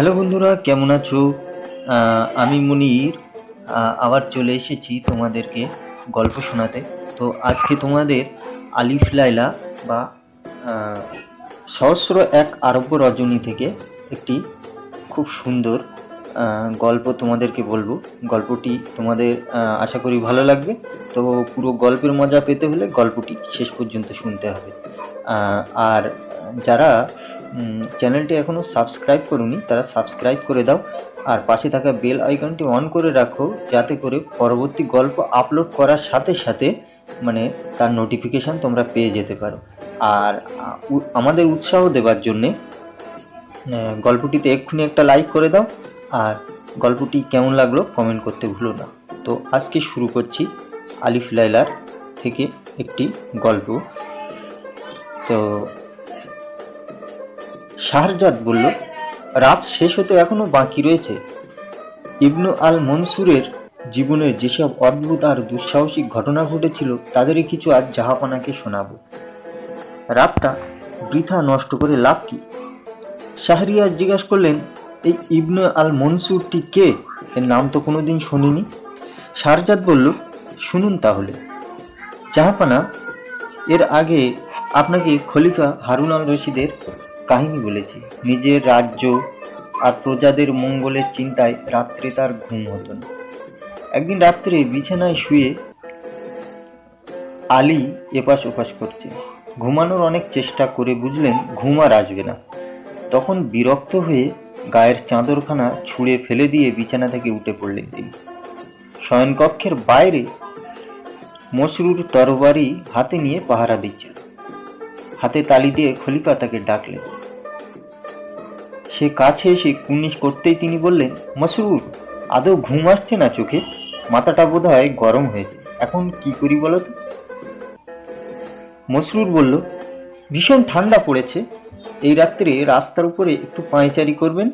Hello বন্ধুরা, কেমন আছো? আমি মুনির আবার চলে এসেছি তোমাদেরকে গল্প শোনাতে। তো আজকে তোমাদের আলিফ লায়লা বা সহস্র এক আরব্য রজনী থেকে একটি খুব সুন্দর গল্প তোমাদেরকে বলবো। গল্পটি তোমাদের আশা করি ভালো লাগবে। তো পুরো গল্পের মজা পেতে হলে গল্পটি শেষ পর্যন্ত শুনতে হবে। আর যারা চ্যানেলটি এখনো সাবস্ক্রাইব করোনি তারা সাবস্ক্রাইব করে দাও, আর পাশে থাকা বেল আইকনটি অন করে রাখো, যাতে করে পরবর্তী গল্প আপলোড করার সাথে সাথে মানে তার নোটিফিকেশন তোমরা পেয়ে যেতে পারো। আর আমাদের উৎসাহ দেওয়ার জন্যে গল্পটিতে এক্ষুনি একটা লাইক করে দাও, আর গল্পটি কেমন লাগলো কমেন্ট করতে ভুলো না। তো আজকে শুরু করছি আলিফ লায়লার থেকে একটি গল্প। তো শাহরজাদ বলল, রাত শেষ হতে এখনো বাকি রয়েছে। ইবনু আল মনসুরের জীবনের যেসব অদ্ভুত আর দুঃসাহসিক ঘটনা ঘটেছিল তাদেরই কিছু আজ জাহাপানাকে শোনাবো। রাতটা বৃথা নষ্ট করে লাভ কি? শাহরিয়ার জিজ্ঞাসা করলেন, এই ইবনু আল মনসুরটি কে? এর নাম তো কোনোদিন শুনিনি। শাহরজাদ বলল, শুনুন তাহলে জাহাপানা, এর আগে আপনাকে খলিফা হারুন আল রশিদের কাহিনী বলেছি। নিজের রাজ্য আর প্রজাদের মঙ্গলের চিন্তায় রাত্রে তার ঘুম হতো না। একদিন রাত্রে বিছানায় শুয়ে আলী এপাশ ওপাশ করছে। ঘুমানোর অনেক চেষ্টা করে বুঝলেন ঘুম আর আসবে না। তখন বিরক্ত হয়ে গায়ের চাদরখানা ছুঁড়ে ফেলে দিয়ে বিছানা থেকে উঠে পড়লেন তিনি। শয়নকক্ষের বাইরে মসরুর তরবারি হাতে নিয়ে পাহারা দিচ্ছিল। হাতে তালি দিয়ে খলিফা তাকে ডাকলেন। সে কাছে এসে কুর্নিশ করতেই তিনি বললেন, মসরুর, আদৌ ঘুম আসছে না চোখে? মাথাটা বোধহয় গরম হয়েছে, এখন কি করি বলো তো? মসরুর বলল, ভীষণ ঠান্ডা পড়েছে, এই রাত্রে রাস্তার উপরে একটু পায়চারি করবেন,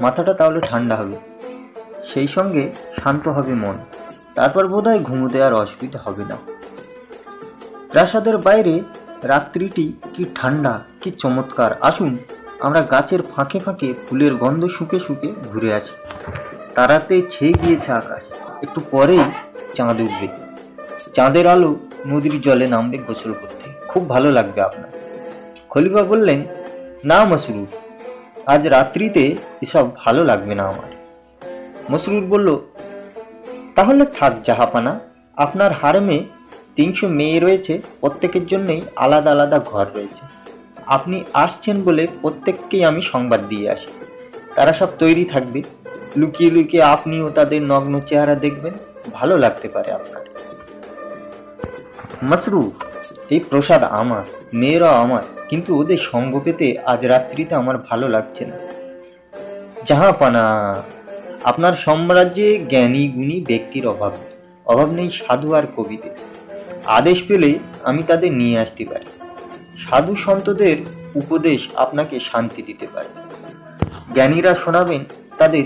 মাথাটা তাহলে ঠান্ডা হবে, সেই সঙ্গে শান্ত হবে মন, তারপর বোধহয় ঘুমোতে আর অসুবিধা হবে না। প্রাসাদের বাইরে রাত্রিটি কি ঠান্ডা, কি চমৎকার! আসুন আমরা গাছের ফাঁকে ফাঁকে ফুলের গন্ধ শুকে শুকে ঘুরে আসি। তারাতে ছেয়ে গিয়েছে আকাশ, একটু পরেই চাঁদ উঠবে। চাঁদের আলো নদীর জলে নামবে গোসল করতে, খুব ভালো লাগবে আপনার। খলিফা বললেন, না মসরুর, আজ রাত্রিতে এসব ভালো লাগবে না আমার। মসরুর বলল, তাহলে থাক জাহাপানা, আপনার হারেমে 300 মেয়ে রয়েছে, প্রত্যেকের জন্যই আলাদা আলাদা ঘর রয়েছে। আপনি আসছেন বলে প্রত্যেককেই আমি সংবাদ দিয়ে আসি, তারা সব তৈরি থাকবে। লুকিয়ে লুকিয়ে আপনিও তাদের নগ্ন চেহারা দেখবেন, ভালো লাগতে পারে আপনার। মসরুর, এই প্রসাদ আমার, মেয়েরাও আমার, কিন্তু ওদের সঙ্গ পেতে আজ রাত্রিতে আমার ভালো লাগছে না। জাহাপানা, আপনার সাম্রাজ্যে জ্ঞানী গুণী ব্যক্তির অভাব নেই সাধু আর কবিদের। আদেশ পেলে আমি তাদের নিয়ে আসতে পারি। সাধু সন্তদের উপদেশ আপনাকে শান্তি দিতে পারে। জ্ঞানীরা শোনাবেন তাদের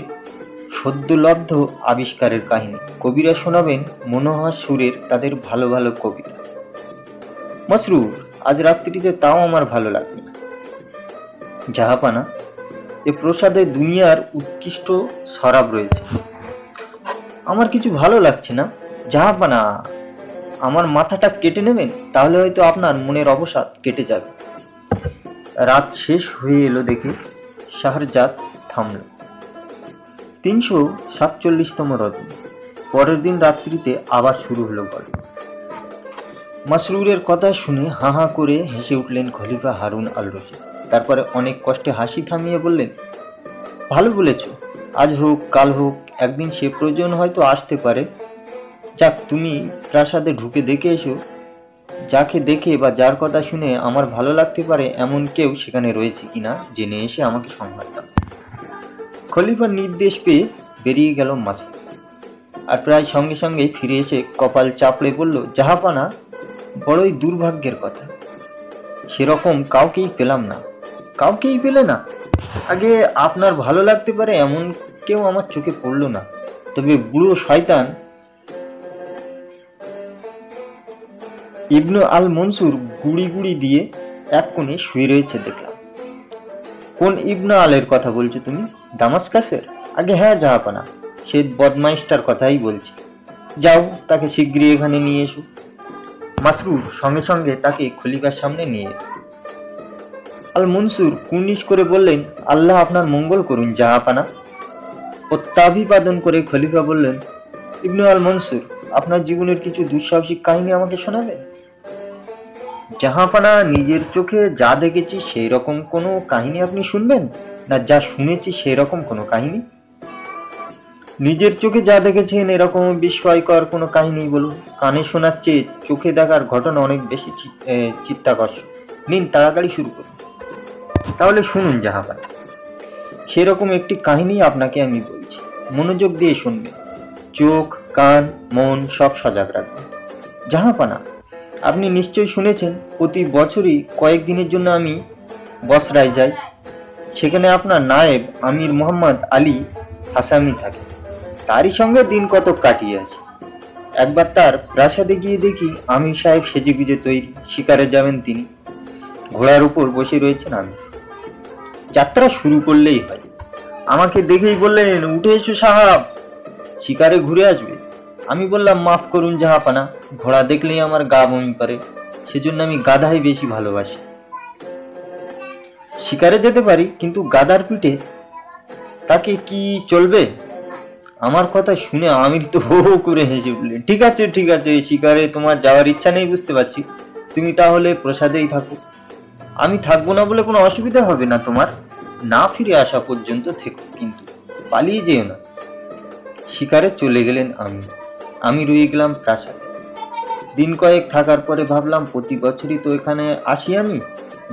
সদ্যলব্ধ আবিষ্কারের কাহিনী, কবিরা শোনাবেন মনোহর সুরের তাদের ভালো ভালো কবিতা। মসরুর, আজ রাত্রিতে তাও আমার ভালো লাগবে না। জাহাপানা, এ প্রসাদে দুনিয়ার উৎকৃষ্ট শরাব রয়েছে, আমার কিছু ভালো লাগছে না। জাহাপানা, আমার মাথাটা কেটে নেবেন, তাহলে হয়তো আপনার মনের অবসাদ কেটে যাবে। রাত শেষ হয়ে এলো দেখে শাহরজাদ থামল। 347তম রজনী। পরের দিন রাত্রিতে আবার শুরু হলো গল্প। মসরুরের কথা শুনে হা হা করে হেসে উঠলেন খলিফা হারুন আল রশিদ। তারপরে অনেক কষ্টে হাসি থামিয়ে বললেন, ভালো বলেছ, আজ হোক কাল হোক, একদিন সে প্রয়োজন হয়তো আসতে পারে। যাক, তুমি প্রাসাদে ঢুকে দেখে এসো, যাকে দেখে বা যার কথা শুনে আমার ভালো লাগতে পারে এমন কেউ সেখানে রয়েছে কিনা জেনে এসে আমাকে সংবাদ দাও। খলিফার নির্দেশ পেয়ে বেরিয়ে গেল মাসুদ, আর প্রায় সঙ্গে সঙ্গেই ফিরে এসে কপাল চাপড়ে বলল, জাহাপানা, বড়ই দুর্ভাগ্যের কথা, সেরকম কাউকেই পেলাম না। কাউকেই পেলে না? আগে আপনার ভালো লাগতে পারে এমন কেউ আমার চোখে পড়ল না, তবে বুড়ো শয়তান ইবনু আল মনসুর গুড়ি গুড়ি দিয়ে এক কোণে শুয়ে রয়েছে দেখলাম। কোন ইবনে আলের কথা বলছো তুমি? দামাস্কাসের? আগে হ্যাঁ জাহাপানা, সে বদমাইশটার কথাই বলছি। যাও, তাকে শিগগিরই এখানে নিয়ে এসো। মাসরুর সঙ্গে সঙ্গে তাকে খলিফার সামনে নিয়ে এলো। আল মনসুর কুর্নিশ করে বললেন, আল্লাহ আপনার মঙ্গল করুন জাহাপানা। প্রত্যাভিবাদন করে খলিফা বললেন, ইবনে আল মনসুর, আপনার জীবনের কিছু দুঃসাহসিক কাহিনী আমাকে শোনাবেন? জাহাপানা, নিজের চোখে যা দেখেছি সেই রকম কোনো কাহিনী আপনি শুনবেন, না যা শুনেছি সেই রকম কোনো কাহিনী? নিজের চোখে যা দেখেছেন এরকম বিস্ময়কর কোনো কাহিনী বলুন। কানে শোনার চেয়ে চোখে দেখার ঘটনা অনেক বেশি চিত্তাকর্ষক। নিন, তাড়াতাড়ি শুরু করুন। তাহলে শুনুন জাহাপানা, সেরকম একটি কাহিনী আপনাকে আমি বলছি, মনোযোগ দিয়ে শুনবেন। চোখ, কান, মন সব সজাগ রাখবেন। জাহাপানা, আপনি নিশ্চয়ই শুনেছেন প্রতি বছরই কয়েকদিনের জন্য আমি বসরায় যাই। সেখানে আপনার নায়েব আমির মোহাম্মদ আলী হাসামি থাকে। তারই সঙ্গে দিন কতক কাটিয়ে আছে। একবার তার প্রাসাদে গিয়ে দেখি আমির সাহেব সেজে গুজে তৈরি, শিকারে যাবেন তিনি। ঘোড়ার উপর বসে রয়েছেন আমি। যাত্রা শুরু করলেই হয়। আমাকে দেখেই বললেন, উঠে এসো সাহাব, শিকারে ঘুরে আসবে। আমি বললাম, মাফ করুন জাহাপানা, ঘোড়া দেখলেই আমার গা বমি করে, সেজন্য আমি গাধাই বেশি ভালোবাসি। শিকারে যেতে পারি, কিন্তু গাধার পিঠে তাকে কি চলবে? আমার কথা শুনে আমির তো হো হো করে হেসে উঠলেন। ঠিক আছে ঠিক আছে, শিকারে তোমার যাওয়ার ইচ্ছা নেই বুঝতে পারছি, তুমি তাহলে প্রসাদেই থাকো। আমি থাকবো না বলে কোনো অসুবিধা হবে না তোমার? না ফিরে আসা পর্যন্ত থেকো, কিন্তু পালিয়ে যেও না। শিকারে চলে গেলেন আমি রয়ে গেলাম প্রাসাদে। দিন কয়েক থাকার পরে ভাবলাম, প্রতি বছরই তো এখানে আসি আমি,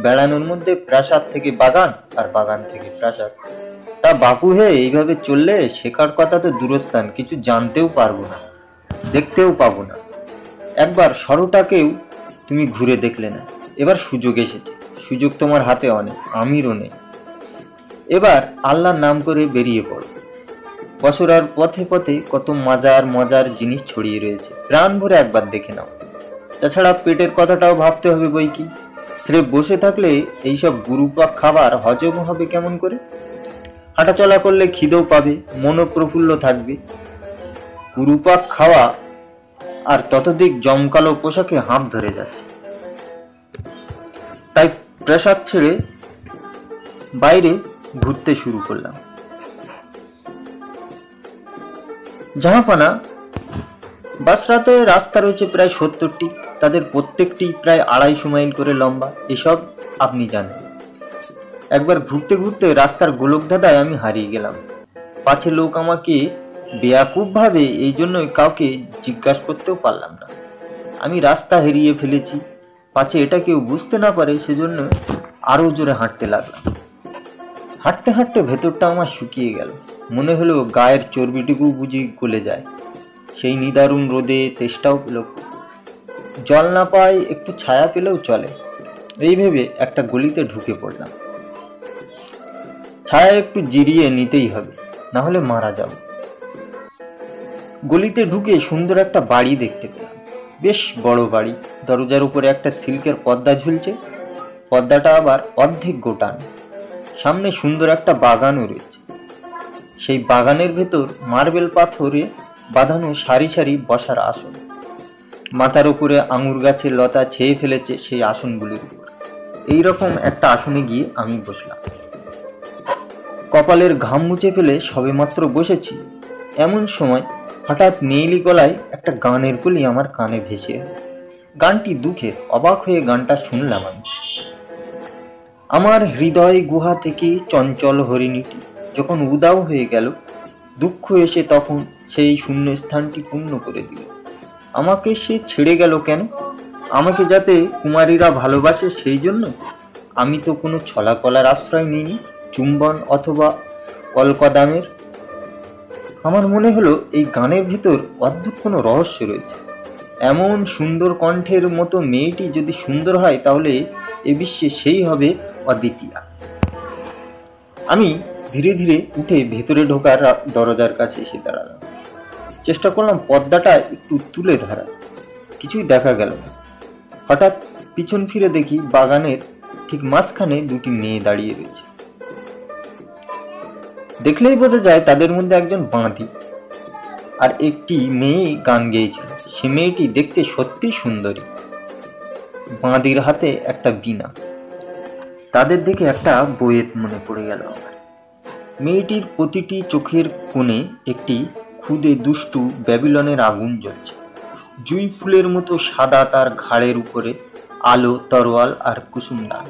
বেড়ানোর মধ্যে প্রাসাদ থেকে বাগান আর বাগান থেকে প্রাসাদ। তা বাপু হে, এইভাবে চললে শেখার কথা তো দূরস্থান, কিছু জানতেও পারবো না, দেখতেও পাবো না। একবার সরোটাকেও তুমি ঘুরে দেখলে না। এবার সুযোগ এসেছে, সুযোগ তোমার হাতে অনেক, আমিরও নেই। এবার আল্লাহর নাম করে বেরিয়ে পড়ো। বছরার পথে পথে কত মজার জিনিস ছড়িয়ে রয়েছে, প্রাণ ভরে একবার দেখে নাও। তাছাড়া পেটের কথাটাও ভাবতে হবে বই কি। স্রেফ বসে থাকলে এইসব গুরুপাক খাবার হজম হবে কেমন করে? হাঁটাচলা করলে খিদেও পাবে, মনও প্রফুল্ল থাকবে। গুরুপাক খাওয়া আর ততোধিক জমকালো পোশাকে হাঁপ ধরে যাচ্ছে। তাই প্রাসাদ ছেড়ে বাইরে ঘুরতে শুরু করলাম। জাহাপানা, বাসরাতে রাস্তা রয়েছে প্রায় 70টি, তাদের প্রত্যেকটি প্রায় 250 মাইল করে লম্বা, এসব আপনি জানেন। একবার ঘুরতে ঘুরতে রাস্তার গোলকধাঁধায় আমি হারিয়ে গেলাম। পাছে লোক আমাকে বেয়াকুব ভাবে, এই জন্যই কাউকে জিজ্ঞাসা করতেও পারলাম না। আমি রাস্তা হারিয়ে ফেলেছি, পাছে এটা কেউ বুঝতে না পারে, সেজন্য আরো জোরে হাঁটতে লাগলাম। হাঁটতে হাঁটতে ভেতরটা আমার শুকিয়ে গেল, মনে হলো গায়ের চর্বিটুকু বুঝি গলে যায়। সেই নিদারুণ রোদে তেষ্টাও পেল, জল না পাই একটু ছায়া পেলেও চলে। এই ভেবে একটা গলিতে ঢুকে পড়লাম। ছায়া একটু জিরিয়ে নিতেই হবে, না হলে মারা যাব। গলিতে ঢুকে সুন্দর একটা বাড়ি দেখতে পেলাম, বেশ বড় বাড়ি। দরজার উপরে একটা সিল্কের পর্দা ঝুলছে, পর্দাটা আবার অর্ধেক গোটান। সামনে সুন্দর একটা বাগানও রয়েছে। সেই বাগানের ভেতর মার্বেল পাথরে বাঁধানো সারি সারি বসার আসন। মাথার উপরে আঙুর গাছের লতা ছেয়ে ফেলেছে সেই আসনগুলির উপর। এইরকম একটা আসনে গিয়ে আমি বসলাম। কপালের ঘাম মুছে ফেলে সবেমাত্র বসেছি, এমন সময় হঠাৎ মেয়েলি গলায় একটা গানের কলি আমার কানে ভেসে এলো। গানটি দুঃখের। অবাক হয়ে গানটা শুনলাম আমি। আমার হৃদয় গুহা থেকে চঞ্চল হরিণীটি যখন উদাও হয়ে গেল, দুঃখ এসে তখন সেই শূন্য স্থানটি পূর্ণ করে দিল। আমাকে সে ছেড়ে গেল কেন? আমাকে যাতে কুমারীরা ভালোবাসে সেই জন্য? আমি তো কোনো ছলাকলার আশ্রয় নিইনি, চুম্বন অথবা কলকদামের। আমার মনে হলো এই গানের ভিতর অদ্ভুত কোনো রহস্য রয়েছে। এমন সুন্দর কণ্ঠের মতো মেয়েটি যদি সুন্দর হয়, তাহলে এ বিশ্বে সেই হবে অদ্বিতীয়া। আমি ধীরে ধীরে উঠে ভেতরে ঢোকার দরজার কাছে এসে দাঁড়ালাম। চেষ্টা করলাম পর্দাটা একটু তুলে ধরা, কিছুই দেখা গেল না। হঠাৎ পিছন ফিরে দেখি বাগানের ঠিক মাঝখানে দুটি মেয়ে দাঁড়িয়ে রয়েছে। দেখলেই বোঝা যায় তাদের মধ্যে একজন বাঁধি আর একটি মেয়ে গান গেয়েছিল। সে মেয়েটি দেখতে সত্যি সুন্দরী, বাঁধির হাতে একটা বীণা। তাদের দেখে একটা বইয়ের মনে পড়ে গেল আমার। মেয়েটির প্রতিটি চোখের কোণে একটি ক্ষুদে দুষ্টু ব্যাবিলনের আগুন জ্বলছে। জুঁই ফুলের মতো সাদা তার ঘাড়ের উপরে আলো, তরোয়াল আর কুসুমদান।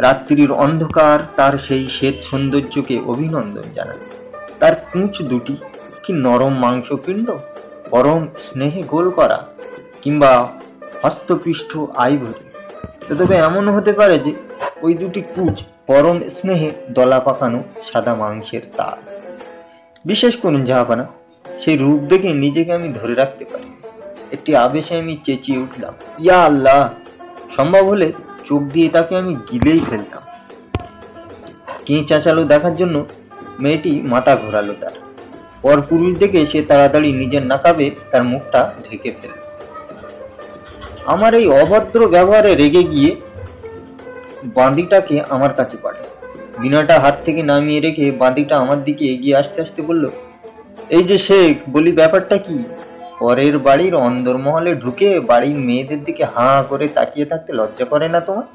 রাত্রির অন্ধকার তার সেই শ্বেত সৌন্দর্যকে অভিনন্দন জানায়। তার পুঁচ দুটি কি নরম মাংসপিণ্ড, পরম স্নেহে গোল করা, কিংবা হস্তপিষ্ঠ আইভরি। তবে এমনও হতে পারে যে ওই দুটি কুচ পরম স্নেহে দলা পাকানো সাদা মাংসের তাল। বিশ্বাস করুন জাহাপানা, সেই রূপ দেখে নিজেকে আমি ধরে রাখতে পারি। একটি আবেশে আমি চেঁচিয়ে উঠলাম, ইয়া আল্লাহ! সম্ভব হলে চোখ দিয়ে তাকে আমি গিলেই ফেলতাম। কে চাচালো দেখার জন্য মেয়েটি মাথা ঘোরালো তার। পর পুরুষ দেখে সে তাড়াতাড়ি নিজের নাকাবে তার মুখটা ঢেকে ফেলল। আমার এই অভদ্র ব্যবহারে রেগে গিয়ে বাঁধিটাকে আমার কাছে পাঠায়। বিনাটা হাত থেকে নামিয়ে রেখে বাঁধিটা আমার দিকে এগিয়ে আসতে আসতে বলল, এই যে শেখ, বলি ব্যাপারটা কি? পরের বাড়ির অন্দরমহলে ঢুকে বাড়ির মেয়েদের দিকে হাঁ করে তাকিয়ে থাকতে লজ্জা করে না তোমার?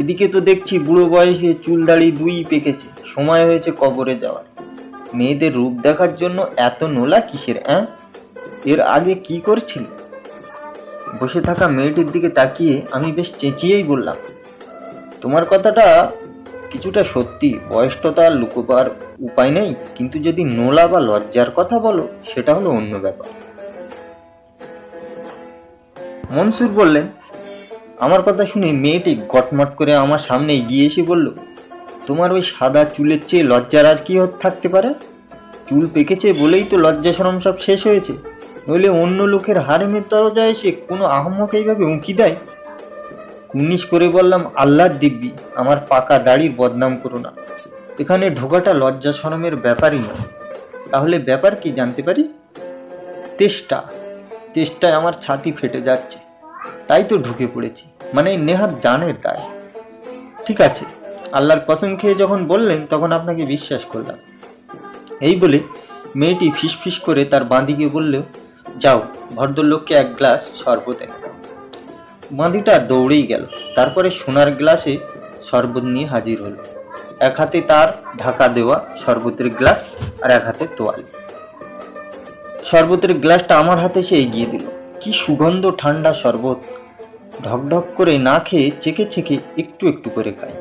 এদিকে তো দেখছি বুড়ো বয়সে চুল দাড়ি দুই পেকেছে, সময় হয়েছে কবরে যাওয়ার। মেয়েদের রূপ দেখার জন্য এত নোলা কিসের? এর আগে কি করছিল? বসে থাকা মেয়েটির দিকে তাকিয়ে আমি বেশ চেঁচিয়েই বললাম, তোমার কথাটা কিছুটা সত্যি, বয়সটা তো আর লুকোবার উপায় নেই, কিন্তু যদি নোলা বা লজ্জার কথা বলো সেটা হলো অন্য ব্যাপার। মনসুর বললেন। আমার কথা শুনে মেয়েটি গটমট করে আমার সামনে এগিয়ে এসে বলল, তোমার ওই সাদা চুলের চেয়ে লজ্জার আর কি থাকতে পারে? চুল পেকেছে বলেই তো লজ্জা শরম সব শেষ হয়েছে, নইলে অন্য লোকের হারেমের দরজায় এসে কোনো আহম্মক এইভাবে উঁকি দেয়? কুর্নিশ করে বললাম, আল্লাহর দিব্যি, আমার পাকা দাড়ির বদনাম করো না। এখানে ঢোকাটা লজ্জা শরমের ব্যাপারই নয়। তাহলে ব্যাপার কি জানতে পারি? তেষ্টায় আমার ছাতি ফেটে যাচ্ছে, তাই তো ঢুকে পড়েছি, মানে নেহাত জানের দায়। ঠিক আছে, আল্লাহর কসম খেয়ে যখন বললেন তখন আপনাকে বিশ্বাস করলাম। এই বলে মেয়েটি ফিসফিস করে তার বাঁধিকে বলল, যাও ভদ্রলোককে এক গ্লাস শরবত এনে দাও। বাঁধিটা দৌড়েই গেল। তারপরে সোনার গ্লাসে শরবত নিয়ে হাজির হলো। এক হাতে তার ঢাকা দেওয়া শরবতের গ্লাস আর এক হাতে তোয়ালে। শরবতের গ্লাসটা আমার হাতে সে এগিয়ে দিল। কি সুগন্ধ ঠান্ডা শরবত! ঢকঢক করে না খেয়ে চেখে চেখে একটু একটু করে খায়,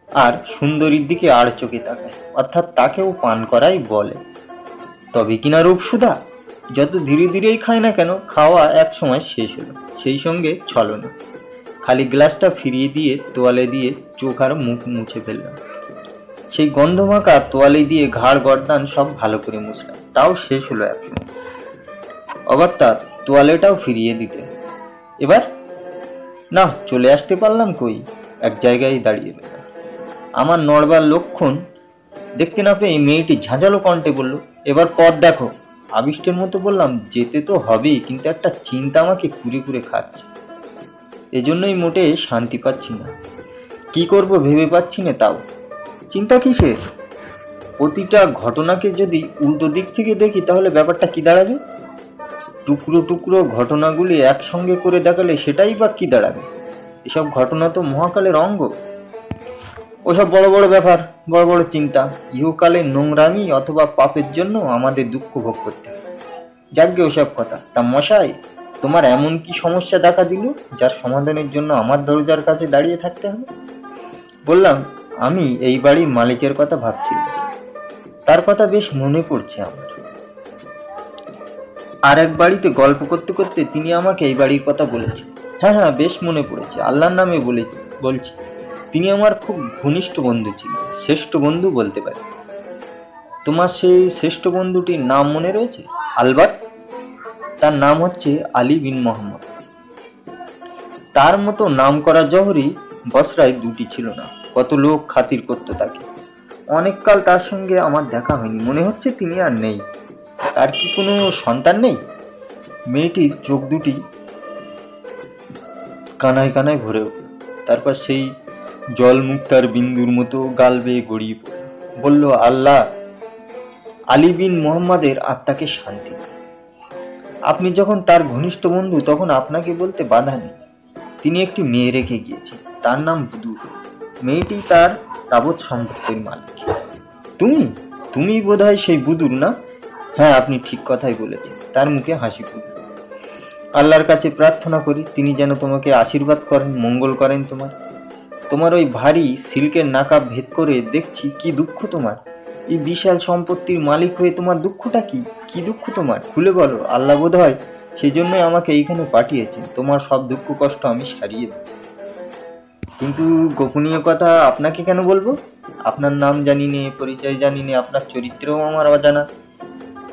আর সুন্দরীর দিকে আড় চোখে তাকায়, অর্থাৎ তাকেও পান করাই বলে। তবে কিনা রূপসুধা! যত ধীরে ধীরেই খায় না কেন, খাওয়া এক সময় শেষ হলো, সেই সঙ্গে ছলনা। খালি গ্লাসটা ফিরিয়ে দিয়ে তোয়ালে দিয়ে চোখ আর মুখ মুছে ফেললাম। সেই গন্ধমাখা তোয়ালে দিয়ে ঘাড় গর্দান সব ভালো করে মুছলাম, তাও শেষ হলো একসময়। অগত্যা তোয়ালেটাও ফিরিয়ে দিতে। এবার না, চলে আসতে পারলাম কই, এক জায়গায় দাঁড়িয়ে রইলাম। আমার নড়বার লক্ষণ দেখতে না পেয়ে মেয়েটি ঝাঁঝালো কণ্ঠে বলল, এবার পথ দেখো। আবিষ্টের মতো বললাম, যেতে তো হবেই, কিন্তু একটা চিন্তা আমাকে কুরে কুরে খাচ্ছে। এজন্যই মোটে শান্তি পাচ্ছি না। কি করব ভেবে পাচ্ছি না। তাও চিন্তা কিসের? প্রতিটা ঘটনাকে যদি উল্টো দিক থেকে দেখি তাহলে ব্যাপারটা কি দাঁড়াবে? টুকরো টুকরো ঘটনাগুলি একসঙ্গে করে দেখালে সেটাই বা কি দাঁড়াবে? এসব ঘটনা তো মহাকালের অঙ্গ। ওসব বড় বড় ব্যাপার, বড় বড় চিন্তা, ইহকালে নোংরামি অথবা পাপের জন্য আমাদের দুঃখ ভোগ করতে হয়। যাকগে ওসব কথা। তা মশাই, তোমার এমন কি সমস্যা দেখা দিল যার সমাধানের জন্য আমার দরজার কাছে দাঁড়িয়ে থাকতে হবে? বললাম, আমি এই বাড়ির মালিকের কথা ভাবছিলাম। তার কথা বেশ মনে পড়ছে আমার। আর এক বাড়িতে গল্প করতে করতে তিনি আমাকে এই বাড়ির কথা বলেছেন। হ্যাঁ, বেশ মনে পড়েছে। আল্লাহর নামে বলছি। তিনি আমার খুব ঘনিষ্ঠ বন্ধু ছিলেন, শ্রেষ্ঠ বন্ধু বলতে পারি। তোমার সেই শ্রেষ্ঠ বন্ধুটির নাম মনে রয়েছে? আলবার্ট। তার নাম হচ্ছে আলী বিন মোহাম্মদ। তার মতো নাম করা জহরি বসরায় দুটি ছিল না। কত লোক খাতির করতো তাকে। অনেক কাল তার সঙ্গে আমার দেখা হয়নি, মনে হচ্ছে তিনি আর নেই। তার কি কোনো সন্তান নেই? মেয়েটির চোখ দুটি কানায় কানায় ভরে উঠল। তারপর সেই জল মুক্তার বিন্দুর মতো গাল বেয়ে গড়িয়ে পড়ল। বলল, আল্লাহ আলী বিন মোহাম্মদের আত্মাকে শান্তি। আপনি যখন তার ঘনিষ্ঠ বন্ধু, তখন আপনাকে বলতে বাধা নেই। তিনি একটি মেয়ে রেখে গিয়েছেন, তার নাম বুদুর। মেয়েটি তার তাবৎ সম্পত্তির মালিক। তুমি বোধহয় সেই বুদুর, না? হ্যাঁ, আপনি ঠিক কথাই বলেছেন। তার মুখে হাসি ফুটল। আল্লাহর কাছে প্রার্থনা করি তিনি যেন তোমাকে আশীর্বাদ করেন, মঙ্গল করেন। তোমার ওই ভারী সিল্কের নাকাব ভেদ করে দেখছি কি দুঃখ তোমার। এই বিশাল সম্পত্তির মালিক হয়ে তোমার দুঃখটা কি? কি দুঃখ তোমার? খুলে বলো। আল্লাহ বোধহয় সেই জন্যই আমাকে এইখানে পাঠিয়েছেন, তোমার সব দুঃখ কষ্ট আমি সারিয়ে দেব। কিন্তু গোপনীয় কথা আপনাকে কেন বলবো? আপনার নাম জানি নে, পরিচয় জানি নে, আপনার চরিত্রও আমার অজানা।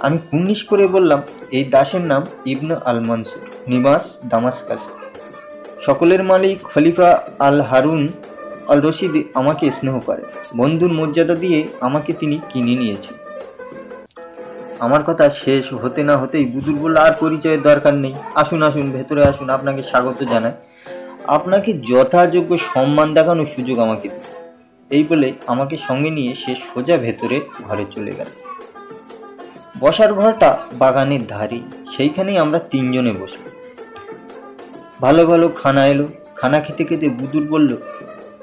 আমি কুর্নিশ করে বললাম, এই দাসের নাম ইবনে আল মনসুর, নিবাস দামাসকাস। সকলের মালিক খলিফা আল হারুন আল রশিদ আমাকে স্নেহ করে, বন্ধুর মর্যাদা দিয়ে আমাকে তিনি কিনে নিয়েছেন। আমার কথা শেষ হতে না হতেই বুদুর বলল, আর পরিচয়ের দরকার নেই, আসুন আসুন, ভেতরে আসুন, আপনাকে স্বাগত জানাই। আপনাকে যথাযোগ্য সম্মান দেখানোর সুযোগ আমাকে দিন। এই বলে আমাকে সঙ্গে নিয়ে সে সোজা ভেতরে ঘরে চলে গেল। বসার ঘরটা বাগানের ধারে, সেইখানেই আমরা তিনজনে বসলাম। ভালো ভালো খানা এলো। খানা খেতে খেতে বুদুর বলল,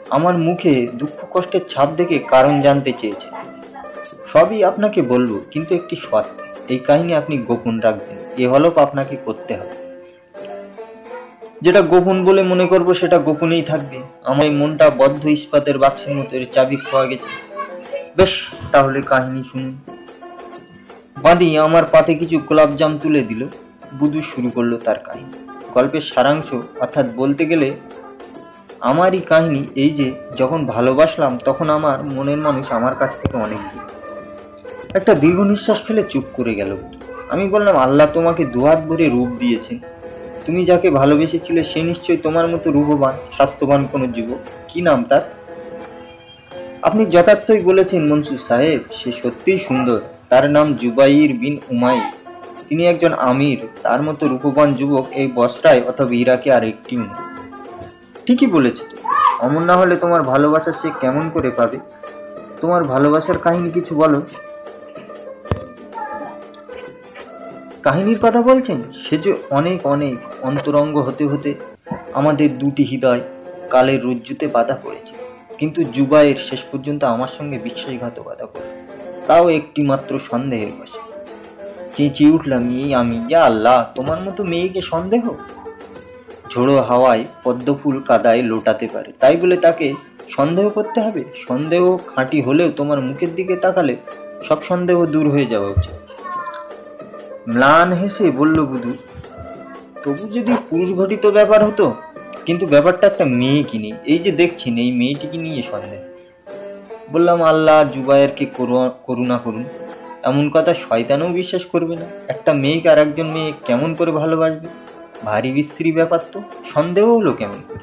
আমার মুখে দুঃখ কষ্টের ছাপ দেখে কারণ জানতে চেয়েছে। সবই আপনাকে বলবো, কিন্তু একটি শর্ত। এই কাহিনী আপনি গোপন রাখবেন, এ হলপ আপনাকে করতে হবে। যেটা গোপন বলে মনে করবো সেটা গোপনেই থাকবে। আমার এই মনটা বদ্ধ ইস্পাতের বাক্সের মতো, এর চাবি খোয়া গেছে। বেশ, তাহলে কাহিনী শুনুন। বাঁধি আমার পাতে কিছু গোলাপজাম তুলে দিল। বুদু শুরু করলো তার কাহিনী। গল্পের সারাংশ, অর্থাৎ বলতে গেলে আমারই কাহিনী এই যে, যখন ভালোবাসলাম তখন আমার মনের মানুষ আমার কাছ থেকে অনেক দূর। একটা দীর্ঘ নিঃশ্বাস ফেলে চুপ করে গেল। আমি বললাম, আল্লাহ তোমাকে দুহাত ভরে রূপ দিয়েছেন। তুমি যাকে ভালোবেসেছিলে সে নিশ্চয়ই তোমার মতো রূপবান, স্বাস্থ্যবান কোনো যুবক। কি নাম তার? আপনি যথার্থই বলেছেন মনসুর সাহেব, সে সত্যিই সুন্দর। তার নাম জুবাইর বিন উমাইর। তিনি একজন আমির। তার মতো রূপবান যুবক এই বসরায় অথবা ইরাকে আর একটিও নেই। ঠিকই বলেছে তো। অমন না হলে তোমার ভালোবাসা সে কেমন করে পাবে? তোমার ভালোবাসার কাহিনী কিছু বলো। কাহিনীর কথা বলছেন? সে যে অনেক অনেক অন্তরঙ্গ হতে হতে আমাদের দুটি হৃদয় কালের রজ্জুতে বাধা পড়েছে। কিন্তু জুবাইর শেষ পর্যন্ত আমার সঙ্গে বিশ্বাসঘাতকতা করল, তাও একটি মাত্র সন্দেহের বশে। চেঁচিয়ে উঠলাম, আমি, ইয়া আল্লাহ, তোমার মতো মেয়েকে সন্দেহ? ঝোড়ো হাওয়ায় পদ্মফুল কাদায় লোটাতে পারে, তাই বলে তাকে সন্দেহ করতে হবে? সন্দেহ খাঁটি হলেও তোমার মুখের দিকে তাকালে সব সন্দেহ দূর হয়ে যাওয়া উচিত। ম্লান হেসে বলল বুদু, তবু যদি পুরুষ ঘটিত ব্যাপার হতো। কিন্তু ব্যাপারটা একটা মেয়ে কিনে, এই যে দেখছেন এই মেয়েটিকে নিয়ে সন্দেহ। বললাম, আল্লাহ জুবায়েরকে করুণা করুন। এমন কথা শয়তানও বিশ্বাস করবে না। একটা মেয়েকে আর একজন মেয়ে কেমন করে ভালোবাসবে? ভারী বিশ্রী ব্যাপার তো। সন্দেহ হলো কেমন করে?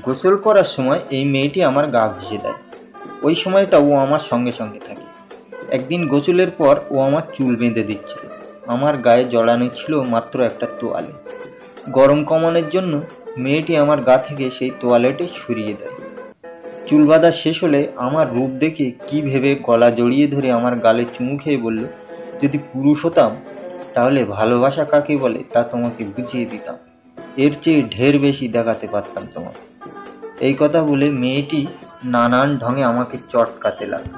গোসল করার সময় এই মেয়েটি আমার গা ঘষে দেয়। ওই সময়টা ও আমার সঙ্গে সঙ্গে থাকে। একদিন গোসলের পর ও আমার চুল বেঁধে দিচ্ছিল। আমার গায়ে জড়ানো ছিল মাত্র একটা তোয়ালে। গরম কমানোর জন্য মেয়েটি আমার গা থেকে সেই তোয়ালেটে সরিয়ে দেয়। চুল বাঁধা শেষ হলে আমার রূপ দেখে কি ভেবে গলা জড়িয়ে ধরে আমার গালে চুমু খেয়ে বলল, যদি পুরুষ হতাম তাহলে ভালোবাসা কাকে বলে তা তোমাকে বুঝিয়ে দিতাম। এর চেয়ে ঢের বেশি দেখাতে পারতাম তোমাকে। এই কথা বলে মেয়েটি নানান ঢঙে আমাকে চটকাতে লাগলো।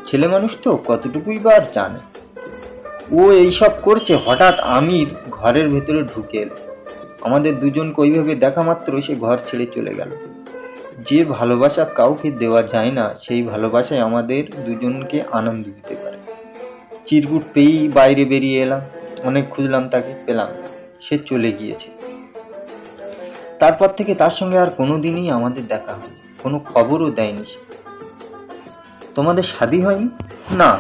ছেলে মানুষ তো কতটুকুই বা আর জানে। ও এইসব করছে, হঠাৎ আমির ঘরের ভেতরে ঢুকে এলো। আমাদের দুজনকে ওইভাবে দেখা মাত্র সে ঘর ছেড়ে চলে গেল। যে ভালোবাসা কাউকে দেওয়া যায় না, সেই ভালোবাসায় আমাদের দুজনকে আনন্দ দিতে পারে। চিরকুট পেয়েই বাইরে বেরিয়ে এলাম। অনেক খুঁজলাম, তাকে পেলাম না। সে চলে গিয়েছে। তারপর থেকে তার সঙ্গে আর কোনোদিনই আমাদের দেখা হয়নি, কোনো খবরও দেয়নি সে। তোমাদের শাদী হয়নি? না,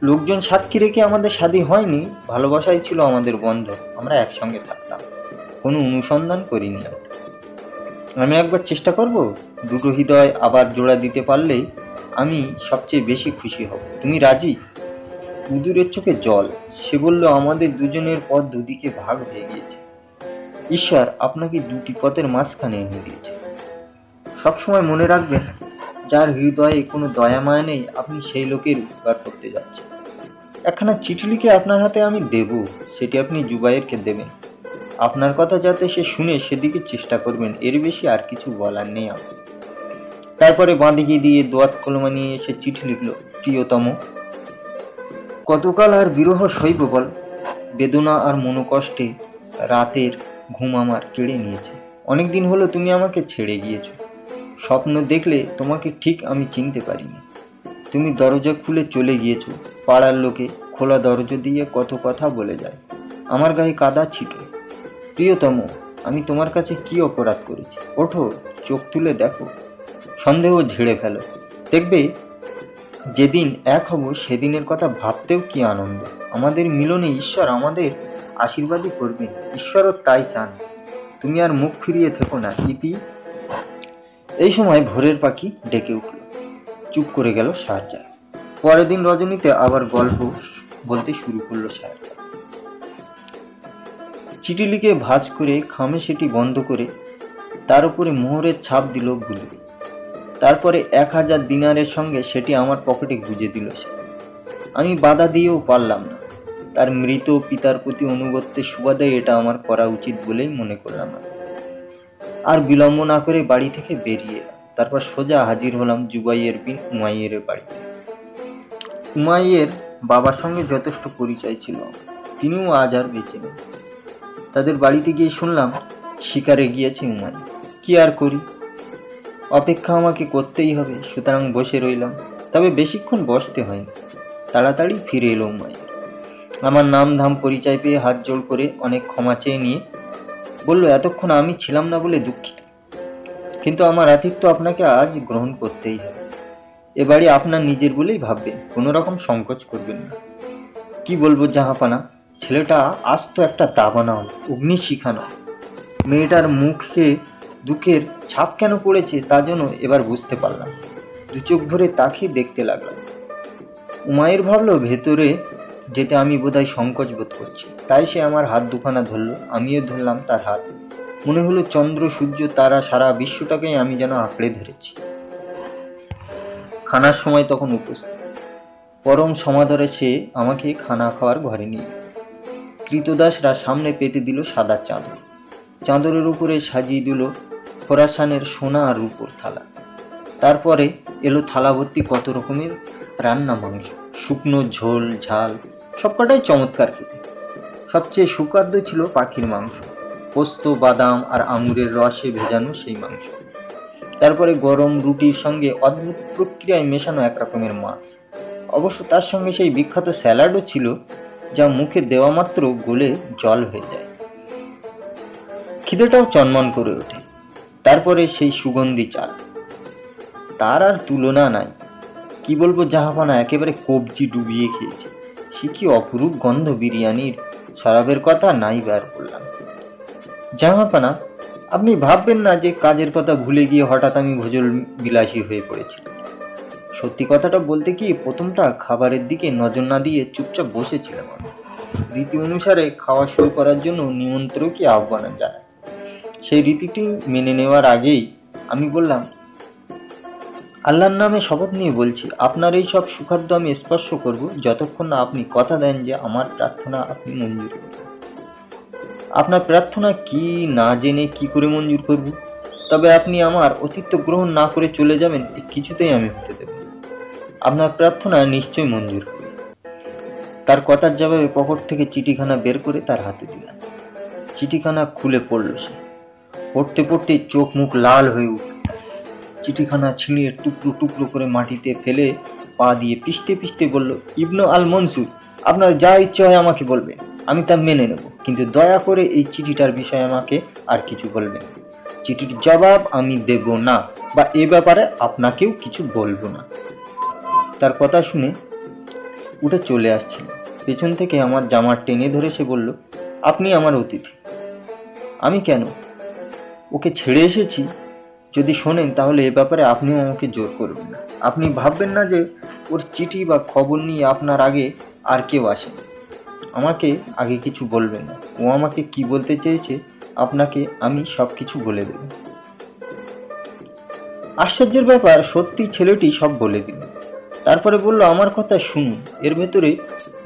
লোকজন সাক্ষী রেখে আমাদের শাদী হয়নি। ভালোবাসাই ছিল আমাদের বন্ধন, আমরা একসঙ্গে থাকতাম। কোনো অনুসন্ধান করিনি আমরা। আমি একবার চেষ্টা করব, দুটো হৃদয় আবার জোড়া দিতে পারলেই আমি সবচেয়ে বেশি খুশি হব। তুমি রাজি? উদুরের চোখে জল। সে বলল, আমাদের দুজনের পথ দুদিকে ভাগ হয়ে গিয়েছে। ঈশ্বর আপনাকে দুটি পথের মাঝখানে এনে দিয়েছে। সবসময় মনে রাখবেন, যার হৃদয়ে কোনো দয়া মায়া নেই, আপনি সেই লোকের উপকার করতে যাচ্ছেন। একখানা চিঠি লিখে আপনার হাতে আমি দেব, সেটি আপনি জুবাইরকে দেবেন। আপনার কথা যাতে সে শুনে সেদিকে চেষ্টা করবেন, এর বেশি আর কিছু বলার নেই আমার। তারপরে বাঁদিকে দিয়ে দোয়াত কলমা নিয়ে এসে চিঠি লিখল, প্রিয়তম, কতকাল আর বিরহ সইব বল? বেদনা আর মনোকষ্টে রাতের ঘুম আমার কেড়ে নিয়েছে। অনেকদিন হলো তুমি আমাকে ছেড়ে গিয়েছো। স্বপ্ন দেখলে তোমাকে ঠিক আমি চিনতে পারিনি। তুমি দরজা খুলে চলে গিয়েছো। পাড়ার লোকে খোলা দরজা দিয়ে কত কথা বলে যায়, আমার গায়ে কাদা ছিটো। প্রিয়তম, আমি তোমার কাছে কি অপরাধ করেছি? ওঠো, চোখ তুলে দেখো, সন্দেহ ঝেড়ে ফেলো। দেখবে যেদিন এক হব সেদিনের কথা ভাবতেও কি আনন্দ। আমাদের মিলনে ঈশ্বর আমাদের আশীর্বাদই করবেন, ঈশ্বরও তাই চান। তুমি আর মুখ ফিরিয়ে থেকো না, ইতি। এই সময় ভোরের পাখি ডেকে উঠল। চুপ করে গেল শাহজাহান। পরের দিন রজনীতে আবার গল্প বলতে শুরু করলো শাহজাহান। চিঠি লিখে ভাঁজ করে খামে সেটি বন্ধ করে তার উপরে মোহরের ছাপ দিল ভুলে। তারপরে 1000 দিনারের সঙ্গে সেটি আমার পকেটে গুজে দিল সে। আমি বাধা দিয়েও পারলাম না। তার মৃত পিতার প্রতি অনুগত্যের সুবাদে এটা আমার করা উচিত বলেই মনে করলাম। আর বিলম্ব না করে বাড়ি থেকে বেরিয়ে এলাম। তারপর সোজা হাজির হলাম জুবাইর বিন উমাইরের বাড়িতে। উমাইর বাবার সঙ্গে যথেষ্ট পরিচয় ছিল, তিনিও আজ আর বেঁচে নেই। তাদের বাড়িতে গিয়ে শুনলাম শিকারে গিয়েছে উমাইর। কি আর করি, অপেক্ষা আমাকে করতেই হবে, সুতরাং বসে রইলাম। তবে বেশিক্ষণ বসতে হয়নি, তাড়াতাড়ি ফিরে এলো উমাইর। আমার নাম ধাম পরিচয় পেয়ে হাত জোড় করে অনেক ক্ষমা চেয়ে নিয়ে বলল, এতক্ষণ আমি ছিলাম না বলে দুঃখিত, কিন্তু আমার আতিথ্য আপনাকে আজ গ্রহণ করতেই হবে। এ বাড়ি আপনার নিজের বলেই ভাববেন, কোনো রকম সংকোচ করবেন না। কি বলবো জাহাপানা, ছেলেটা আস্ত একটা দাবানা, অগ্নিশিখা নয়। মেয়েটার মুখে দুঃখের ছাপ কেন পড়েছে তা যেন এবার বুঝতে পারলাম। দু চোখ ভরে তাকে দেখতে লাগলাম। উমাইর ভাবলো ভেতরে যেতে আমি বোধহয় সংকোচ বোধ করছি, তাই সে আমার হাত দুখানা ধরল, আমিও ধরলাম তার হাত। মনে হলো চন্দ্র সূর্য তারা সারা বিশ্বটাকেই আমি যেন আঁকড়ে ধরেছি। খানার সময় তখন উপস্থিত। পরম সমাদরে সে আমাকে খানা খাওয়ার ঘরে নিয়ে কৃতদাসরা সামনে পেতে দিল সাদা চাদর। চাদরের উপরে সাজিয়ে দিল খোরাসানের সোনা আর রূপোর থালা। তারপরে এলো থালা ভর্তি কত রকমের রান্না মাংস, শুকনো ঝোল ঝাল, সবকটাই চমৎকার খেতে। সবচেয়ে সুখাদ্য ছিল পাখির মাংস, পোস্ত বাদাম আর আঙুরের রসে ভেজানো সেই মাংস। তারপরে গরম রুটির সঙ্গে অদ্ভুত প্রক্রিয়ায় মেশানো এক রকমের মাছ। অবশ্য তার সঙ্গে সেই বিখ্যাত স্যালাডও ছিল, যা মুখে দেওয়া মাত্র গলে জল হয়ে যায়। খিদেটাও চনমন করে ওঠে। তারপরে সেই সুগন্ধি চাল, তার আর তুলনা নাই। কি বলবো জাহাপানা, একেবারে কবজি ডুবিয়ে খেয়েছে। সে কি অপরূপ গন্ধ বিরিয়ানির, শরাবের কথা নাই বার করলাম। জাহাপানা, আপনি ভাববেন না যে কাজের কথা ভুলে গিয়ে হঠাৎ আমি ভোজন বিলাসী হয়ে পড়েছিলাম। সত্যি কথাটা বলতে কি, প্রথমটা খাবারের দিকে নজর না দিয়ে চুপচাপ বসেছিলাম আমি। রীতি অনুসারে খাওয়া শুরু করার জন্য নিমন্ত্রককে আহ্বান যায়। সেই রীতিটি মেনে নেওয়ার আগেই আমি বললাম, আল্লাহর নামে শপথ নিয়ে বলছি, আপনার এই সব সুখাদ্য আমি স্পর্শ করব যতক্ষণ না আপনি কথা দেন যে আমার প্রার্থনা আপনি মঞ্জুর করবেন। আপনার প্রার্থনা কি না জেনে কি করে মঞ্জুর করব? তবে আপনি আমার অতিথ্য গ্রহণ না করে চলে যাবেন, কিছুতেই আমি হতে দেব না। আপনার প্রার্থনা নিশ্চয় মঞ্জুর করবে। তার কথার জবাবে পকেট থেকে চিঠিখানা বের করে তার হাতে দিলাম। চিঠিখানা খুলে পড়ল সে। পড়তে পড়তে চোখ মুখ লাল হয়ে উঠল। চিঠিখানা ছিঁড়ে টুকরো টুকরো করে মাটিতে ফেলে পা দিয়ে পিষতে পিষতে বলল, ইবনু আল মনসুর, আপনার যা ইচ্ছে হয় আমাকে বলবেন, আমি তা মেনে নেব, কিন্তু দয়া করে এই চিঠিটার বিষয়ে আমাকে আর কিছু বলবেন। চিঠির জবাব আমি দেব না, বা এ ব্যাপারে আপনাকেও কিছু বলবো না। তার কথা শুনে উঠে চলে আসছিল। পেছন থেকে আমার জামার টেনে ধরে সে বলল, আপনি আমার অতিথি। আমি কেন? ওকে ছেড়ে এসেছি। যদি শোনেন তাহলে এ ব্যাপারে আপনিও আমাকে জোর করবেন না। আপনি ভাববেন না যে ওর চিঠি বা খবর নিয়ে আপনার আগে আর কেউ আসে। আমাকে আগে কিছু বলবেন না। ও আমাকে কি বলতে চেয়েছে আপনাকে আমি সব কিছু বলে দেব। আশ্চর্যের ব্যাপার, সত্যি ছেলেটি সব বলে দিল। তারপরে বলল, আমার কথা শুনুন, এর ভেতরে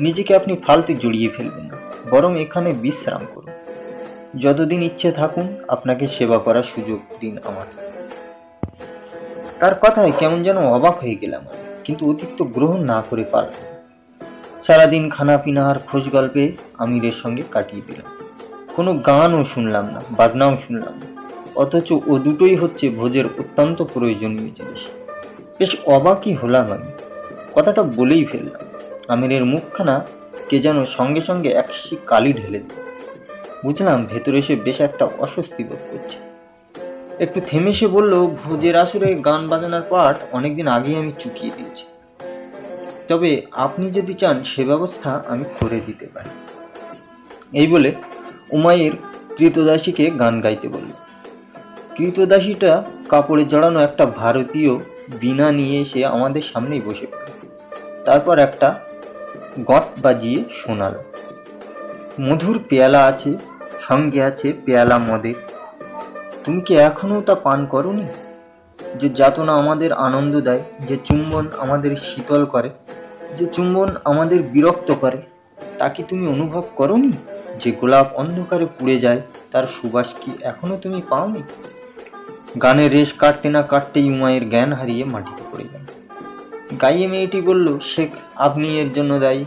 নিজেকে আপনি ফালতু জড়িয়ে ফেলবেন না, বরং এখানে বিশ্রাম করুন। যতদিন ইচ্ছে থাকুন, আপনাকে সেবা করার সুযোগ দিন আমাকে। তার কথায় কেমন যেন অবাক হয়ে গেলাম, কিন্তু অতিরিক্ত গ্রহণ না করে পারলাম। সারাদিন খানা পিনা আর খোঁজ গল্পে আমিরের সঙ্গে কাটিয়ে দিলাম। কোনো গানও শুনলাম না, বাজনাও শুনলাম না, অথচ ও দুটোই হচ্ছে ভোজের অত্যন্ত প্রয়োজনীয় জিনিস। বেশ অবাকই হলাম আমি, কথাটা বলেই ফেললাম। আমিরের মুখখানা কে যেন সঙ্গে সঙ্গে একশি কালি ঢেলে দিল। বুঝলাম ভেতরে এসে বেশ একটা অস্বস্তি বোধ করছে। একটু থেমে সে বলল, ভোজের আসরে গান বাজনার পাঠ অনেকদিন আগেই আমি চুকিয়ে দিয়েছি, তবে আপনি যদি চান সে ব্যবস্থা আমি করে দিতে পারি। এই বলে উমাইর কৃতদাসীকে গান গাইতে বলল। কৃতদাসীটা কাপড়ে জড়ানো একটা ভারতীয় বীণা নিয়ে এসে আমাদের সামনেই বসে পড়ল। তারপর একটা গঁত বাজিয়ে শোনাল। মধুর পেয়ালা আছে, সঙ্গে আছে পেয়ালা মদের, তুমি কি এখনো তা পান করনি? যে যাতনা আমাদের আনন্দ দেয়, যে চুম্বন আমাদের শীতল করে, যে চুম্বন আমাদের বিরক্ত করে, তা কি তুমি অনুভব করনি? যে গোলাপ অন্ধকারে পুড়ে যায়, তার সুবাস কি এখনো তুমি পাওনি? গানের রেশ কাটতে না কাটতেই উমাইয়ের জ্ঞান হারিয়ে মাটিতে পড়ে গেল। গাইয়ে মেয়েটি বলল, শেখ আপনি এর জন্য দায়ী।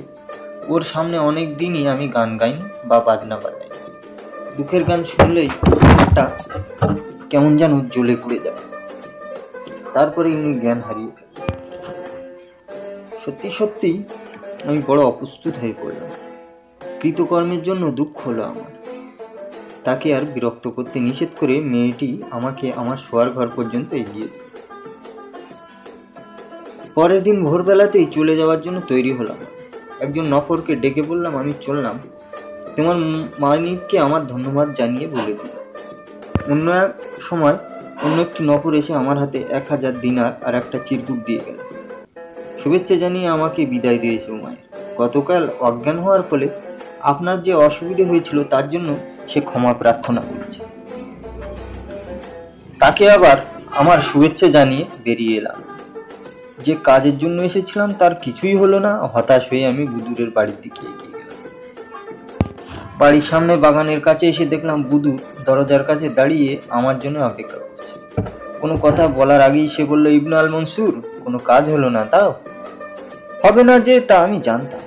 ওর সামনে অনেক দিনই আমি গান গাইনি বা বাজনা বাজাই। দুঃখের গান শুনলেই একটা কেমন যেন জ্বলে পুড়ে যায়। তারপরে উনি জ্ঞান হারিয়ে ফেলেন। সত্যি সত্যি আমি বড় অপ্রস্তুত হয়ে পড়লাম। কৃতকর্মের জন্য দুঃখ হলো আমার। তাকে আর বিরক্ত করতে নিষেধ করে মেয়েটি আমাকে আমার শোয়ার ঘর পর্যন্ত এগিয়ে দিল। পরের দিন ভোরবেলাতেই চলে যাওয়ার জন্য তৈরি হলাম। একজন নফরকে ডেকে বললাম, আমি চললাম, তোমার মালিককে আমার ধন্যবাদ জানিয়ে বলে দিল। অন্য এক সময় অন্য একটি নফর এসে আমার হাতে 1000 দিনার আর একটা চিরকুট দিয়ে গেল। শুভেচ্ছা জানিয়ে আমাকে বিদায় দিয়েছে উমাইর। গতকাল অজ্ঞান হওয়ার ফলে আপনার যে অসুবিধে হয়েছিল তার জন্য সে ক্ষমা প্রার্থনা করেছে। তাকে আবার আমার শুভেচ্ছা জানিয়ে বেরিয়ে এলাম। যে কাজের জন্য এসেছিলাম তার কিছুই হলো না। হতাশ হয়ে আমি বুদুরের বাড়ির দিকে এগিয়ে গেলাম। বাড়ির সামনে বাগানের কাছে এসে দেখলাম বুদুর দরজার কাছে দাঁড়িয়ে আমার জন্য অপেক্ষা করছে। কোনো কথা বলার আগেই সে বলল, ইবনে আল মনসুর, কোনো কাজ হলো না? তাও হবে না যে, তা আমি জানতাম।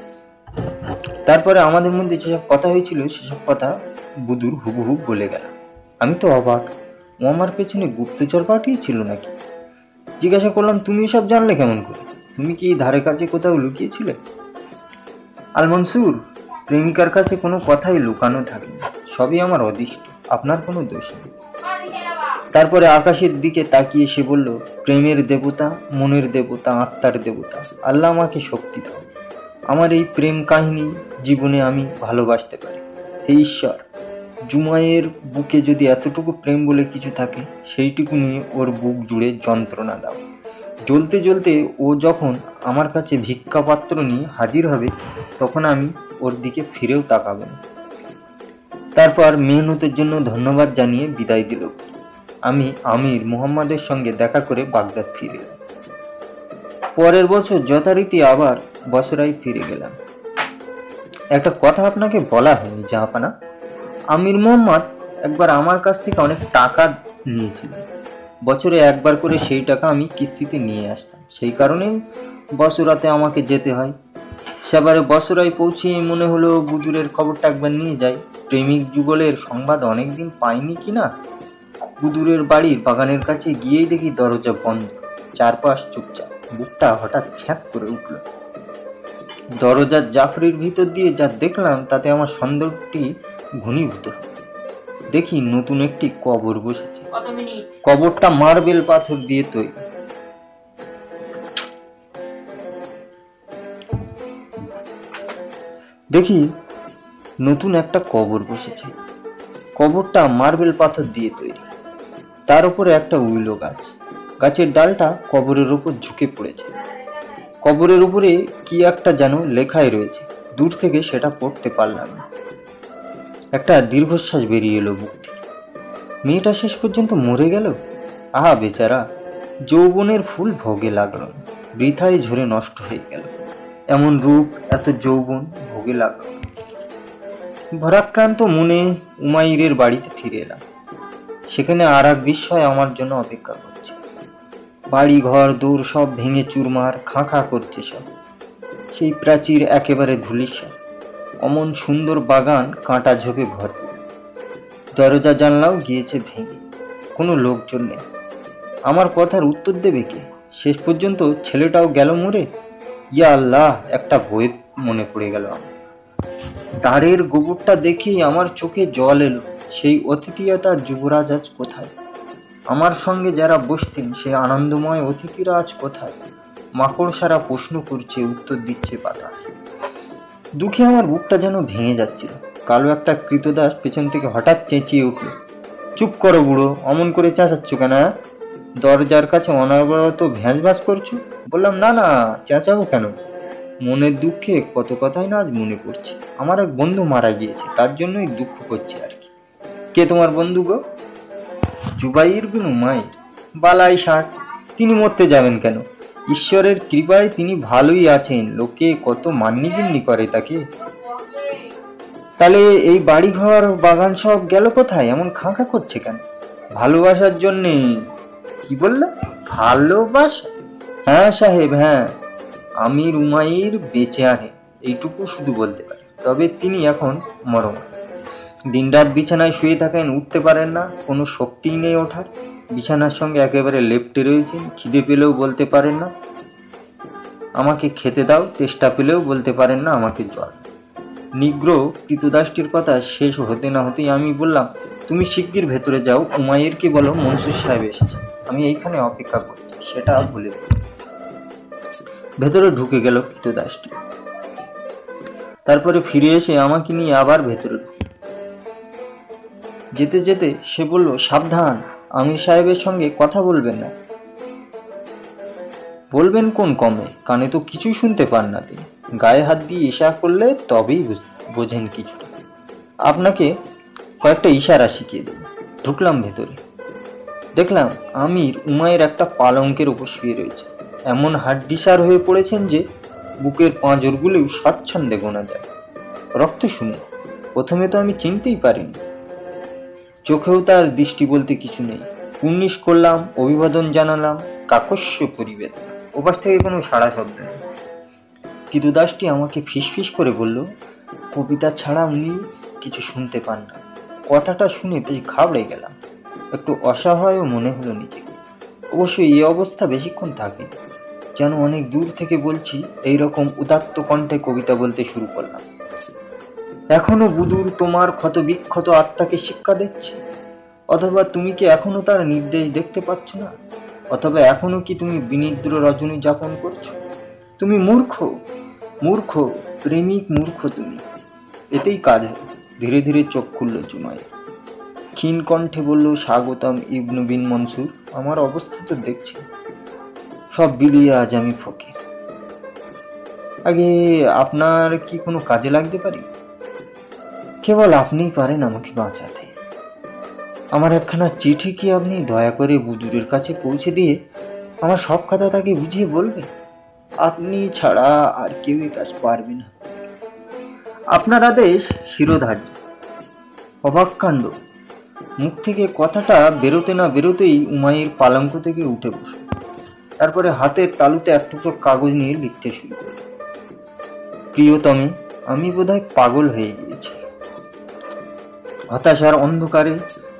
তারপরে আমাদের মধ্যে যেসব কথা হয়েছিল সেসব কথা বুদুর হুবহু বলে গেল। আমি তো অবাক, ও আমার পেছনে গুপ্তচর পাঠিয়েছিল নাকি? জিজ্ঞাসা করলাম, তুমি সব জানলে কেমন করে? তুমি কি ধারে কাছে কোথাও লুকিয়েছিলে? আল মনসুর, প্রেমিকার কাছে কোনো কথাই লুকানো থাকে না, সবই আমার অদৃষ্ট, আপনার কোনো দোষ নেই। তারপরে আকাশের দিকে তাকিয়ে সে বলল, প্রেমের দেবতা, মনের দেবতা, আত্মার দেবতা, আল্লাহ আমাকে শক্তি দাও, আমার এই প্রেম কাহিনী জীবনে আমি ভালোবাসতে পারি। হে ঈশ্বর, জুমাইয়ের বুকে যদি এতটুকু প্রেম বলে কিছু থাকে, সেইটুকু নিয়ে ওর বুক জুড়ে যন্ত্রণা দাও। জ্বলতে জ্বলতে ও যখন আমার কাছে ভিক্ষাপাত্র নিয়ে হাজির হবে, তখন আমি ওর দিকে ফিরেও তাকাবো না। তারপর মেহনতের জন্য ধন্যবাদ জানিয়ে বিদায় দিল। আমি আমির মুহাম্মাদের সঙ্গে দেখা করে বাগদাদ ফিরে এলাম। পরের বছর যথারীতি আবার বসরায় ফিরে গেলাম। একটা কথা আপনাকে বলা হয়নি জাহাপানা, আমির মুহাম্মদ একবার আমার কাছ থেকে অনেক টাকা নিয়েছিলেন। বছরে একবার করে সেই টাকা আমি কিস্তিতে নিয়ে আসতাম, সেই কারণেই বসরাতে আমাকে যেতে হয়। সেবারে বসরায় পৌঁছে মনে হলো বুদুরের খবরটা একবার নিয়ে যাই। প্রেমিক যুগলের সংবাদ অনেকদিন পাইনি কিনা। বুদুরের বাড়ির বাগানের কাছে গিয়েই দেখি দরজা বন্ধ, চারপাশ চুপচাপ। বুকটা হঠাৎ ছ্যাঁক করে উঠল। দরজার জাফরির ভিতর দিয়ে যা দেখলাম তাতে আমার সন্দেহটি ঘনীভূত হল। দেখি নতুন একটি কবর বসেছে। কবরটা মার্বেল পাথর দিয়ে তৈরি। দেখি নতুন একটা কবর বসেছে। কবরটা মার্বেল পাথর দিয়ে তৈরি। তার উপরে একটা উইলো গাছ। গাছের ডালটা কবরের উপর ঝুঁকে পড়েছে। কবরের উপরে কি একটা যেন লেখাই রয়েছে, দূর থেকে সেটা পড়তে পারলাম না। একটা দীর্ঘশ্বাস বেরিয়ে এলো বুক থেকে। মেয়েটা শেষ পর্যন্ত মরে গেল। আহা বেচারা, যৌবনের ফুল ভোগে লাগলো না, বৃথায় ঝরে নষ্ট হয়ে গেল। এমন রূপ, এত যৌবন ভোগে লাগলো। ভারাক্রান্ত মনে উমাইরের বাড়িতে ফিরে এলাম। সেখানে আর এক বিস্ময় আমার জন্য অপেক্ষা করছে। বাড়ি ঘর দৌড় সব ভেঙে চুরমার, খাঁ খাঁ করছে সব। সেই প্রাচীর একেবারে ধূলিসাৎ। অমন সুন্দর বাগান কাঁটা ঝোপে ভরপুর। দরজা জানলাও গিয়েছে ভেঙে। কোনো লোকজন নেই। আমার কথার উত্তর দেবে কে? শেষ পর্যন্ত ছেলেটাও গেল মরে। ইয়া আল্লাহ, একটা ভয় মনে পড়ে গেল আমার। দ্বারের গোবরটা দেখেই আমার চোখে জল এলো। সেই অতিথিয়তা যুবরাজ আজ কোথায়? আমার সঙ্গে যারা বসতেন সেই আনন্দময় অতিথিরা আজ কোথায়? মাকড় সারা প্রশ্ন করছে, উত্তর দিচ্ছে পাতা। দুঃখে আমার বুকটা যেন ভেঙে যাচ্ছিল। কালো একটা কৃতদাস পেছন থেকে হঠাৎ চেঁচিয়ে উঠল, চুপ করো বুড়ো, অমন করে চেঁচাচ্ছ কেন? দরজার কাছে অনবরত ভ্যাঁস ভ্যাঁস করছো? বললাম, না না, চেঁচাবো কেন? মনের দুঃখে কত কথাই না আজ মনে পড়ছে। আমার এক বন্ধু মারা গিয়েছে, তার জন্যই দুঃখ করছে আর কি। কে তোমার বন্ধু গো? জুবাইর বিন উমাইর। বালাই ষাট, তিনি মরতে যাবেন কেন? ঈশ্বরের কৃপায় তিনি ভালোই আছেন। লোকে কত মান্যিগিন্নি করে তাকে। তাহলে এই বাড়িঘর বাগান সব গেল কোথায়? এমন খাঁ খাঁ করছে কেন? ভালোবাসার জন্যে। কি বললে? ভালোবাসা? হ্যাঁ সাহেব, হ্যাঁ। আমির উমাইর বেঁচে আছেন, এইটুকু শুধু বলতে পারি। তবে তিনি এখন মরণ। দিনরাত বিছানায় শুয়ে থাকেন, উঠতে পারেন না, কোনো শক্তিই নেই ওঠার। বিছানার সঙ্গে একেবারে লেপ্টে রয়েছেন। খিদে পেলেও বলতে পারেন না আমাকে খেতে দাও, তেষ্টা পেলেও বলতে পারেন না আমাকে জল। নিগ্র কৃতদাসটির কথা শেষ হতে না হতেই আমি বললাম, তুমি শিগগির ভেতরে যাও, উমাইরকে বলো মনসুর সাহেব এসেছে, আমি এইখানে অপেক্ষা করছি, সেটা বলে দিই। ভেতরে ঢুকে গেল কৃতদাসটি। তারপরে ফিরে এসে আমাকে নিয়ে আবার ভেতরে ঢুকে। যেতে যেতে সে বলল, সাবধান, আমির সাহেবের সঙ্গে কথা বলবেন না। বলবেন কোন কমে? কানে তো কিছুই শুনতে পান না তিনি। গায়ে হাত দিয়ে ইশারা করলে তবেই বোঝেন কিছু। আপনাকে কয়েকটা ইশারা শিখিয়ে দেব। ঢুকলাম ভেতরে। দেখলাম আমির উমাইর একটা পালঙ্কের উপর শুয়ে রয়েছে। এমন হাড্ডিসার হয়ে পড়েছেন যে বুকের পাঁজরগুলোও স্বচ্ছন্দে গোনা যায়। রক্ত শূন্য। প্রথমে তো আমি চিনতেই পারিনি। চোখেও তার দৃষ্টি বলতে কিছু নেই। কুর্নিশ করলাম, অভিবাদন জানালাম, কাকস্য পরিবেদ। ওপাশ থেকে কোনো সাড়া শব্দ নেই। কৃতদাসটি আমাকে ফিসফিস করে বলল, কবিতা ছাড়া উনি কিছু শুনতে পান না। কথাটা শুনে বেশ ঘাবড়ে গেলাম। একটু অসহায়ও মনে হলো নিজেকে। অবশ্যই এই অবস্থা বেশিক্ষণ থাকে। যেন অনেক দূর থেকে বলছি, এইরকম উদাত্ত কণ্ঠে কবিতা বলতে শুরু করলাম। এখনো বুদুর তোমার ক্ষত বিক্ষত আত্মাকে শিক্ষা দিচ্ছে? অথবা তুমি কি এখনো তার নির্দেশ দেখতে পাচ্ছ না? অথবা এখনো কি তুমি বিনিদ্র রজনী যাপন করছো? তুমি মূর্খ, মূর্খ, প্রেমিক মূর্খ তুমি। এতেই কাজ হয়। ধীরে ধীরে চোখ খুলল জুমাইর। ক্ষীণ কণ্ঠে বলল, স্বাগতম ইবনু বিন মনসুর। আমার অবস্থা তো দেখছি, সব বিলিয়ে আজ আমি ফকির। আগে আপনার কি কোনো কাজে লাগতে পারি? কেবল আপনিই পারেন আমাকে বাঁচাতে। আমার একখানা চিঠি কি আপনি দয়া করে বুজুরের কাছে পৌঁছে দিয়ে আমার সব কথা তাকে বুঝিয়ে বলবে? আপনি ছাড়া আর কেউ এই কাজ পারবে না। আপনার আদেশ শিরোধার্য। অবাক কাণ্ড। মুখ থেকে কথাটা বেরোতে না বেরোতেই উমাইর পালঙ্ক থেকে উঠে বসল। তারপরে হাতের তালুতে এক টুকরো কাগজ নিয়ে লিখতে শুরু করল। প্রিয়তমে, আমি বোধহয় পাগল হয়ে গিয়েছি। হতাশার অন্ধকারে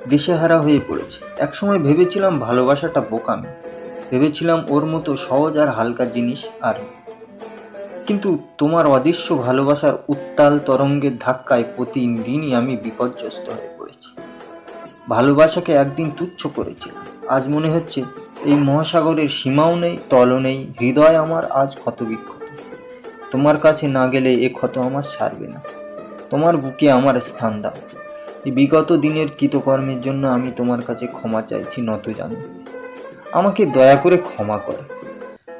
দিশেহারা হয়ে পড়েছি। একসময় ভেবেছিলাম ভালোবাসাটা বোকামি। ভেবেছিলাম ওর মতো সহজ আর হালকা জিনিস আর। কিন্তু তোমার অদৃশ্য ভালোবাসার উত্তাল তরঙ্গের ধাক্কায় প্রতিদিনই আমি বিপর্যস্ত হয়ে পড়েছি। ভালোবাসাকে একদিন তুচ্ছ করেছিলাম। আজ মনে হচ্ছে এই মহাসাগরের সীমাও নেই, তলও নেই। হৃদয় আমার আজ ক্ষতবিক্ষত। তোমার কাছে না গেলে এ ক্ষত আমার সারবে না। তোমার বুকে আমার স্থান দাও। এই বিগত দিনের কৃতকর্মের জন্য আমি তোমার কাছে ক্ষমা চাইছি নত জানো। আমাকে দয়া করে ক্ষমা করো।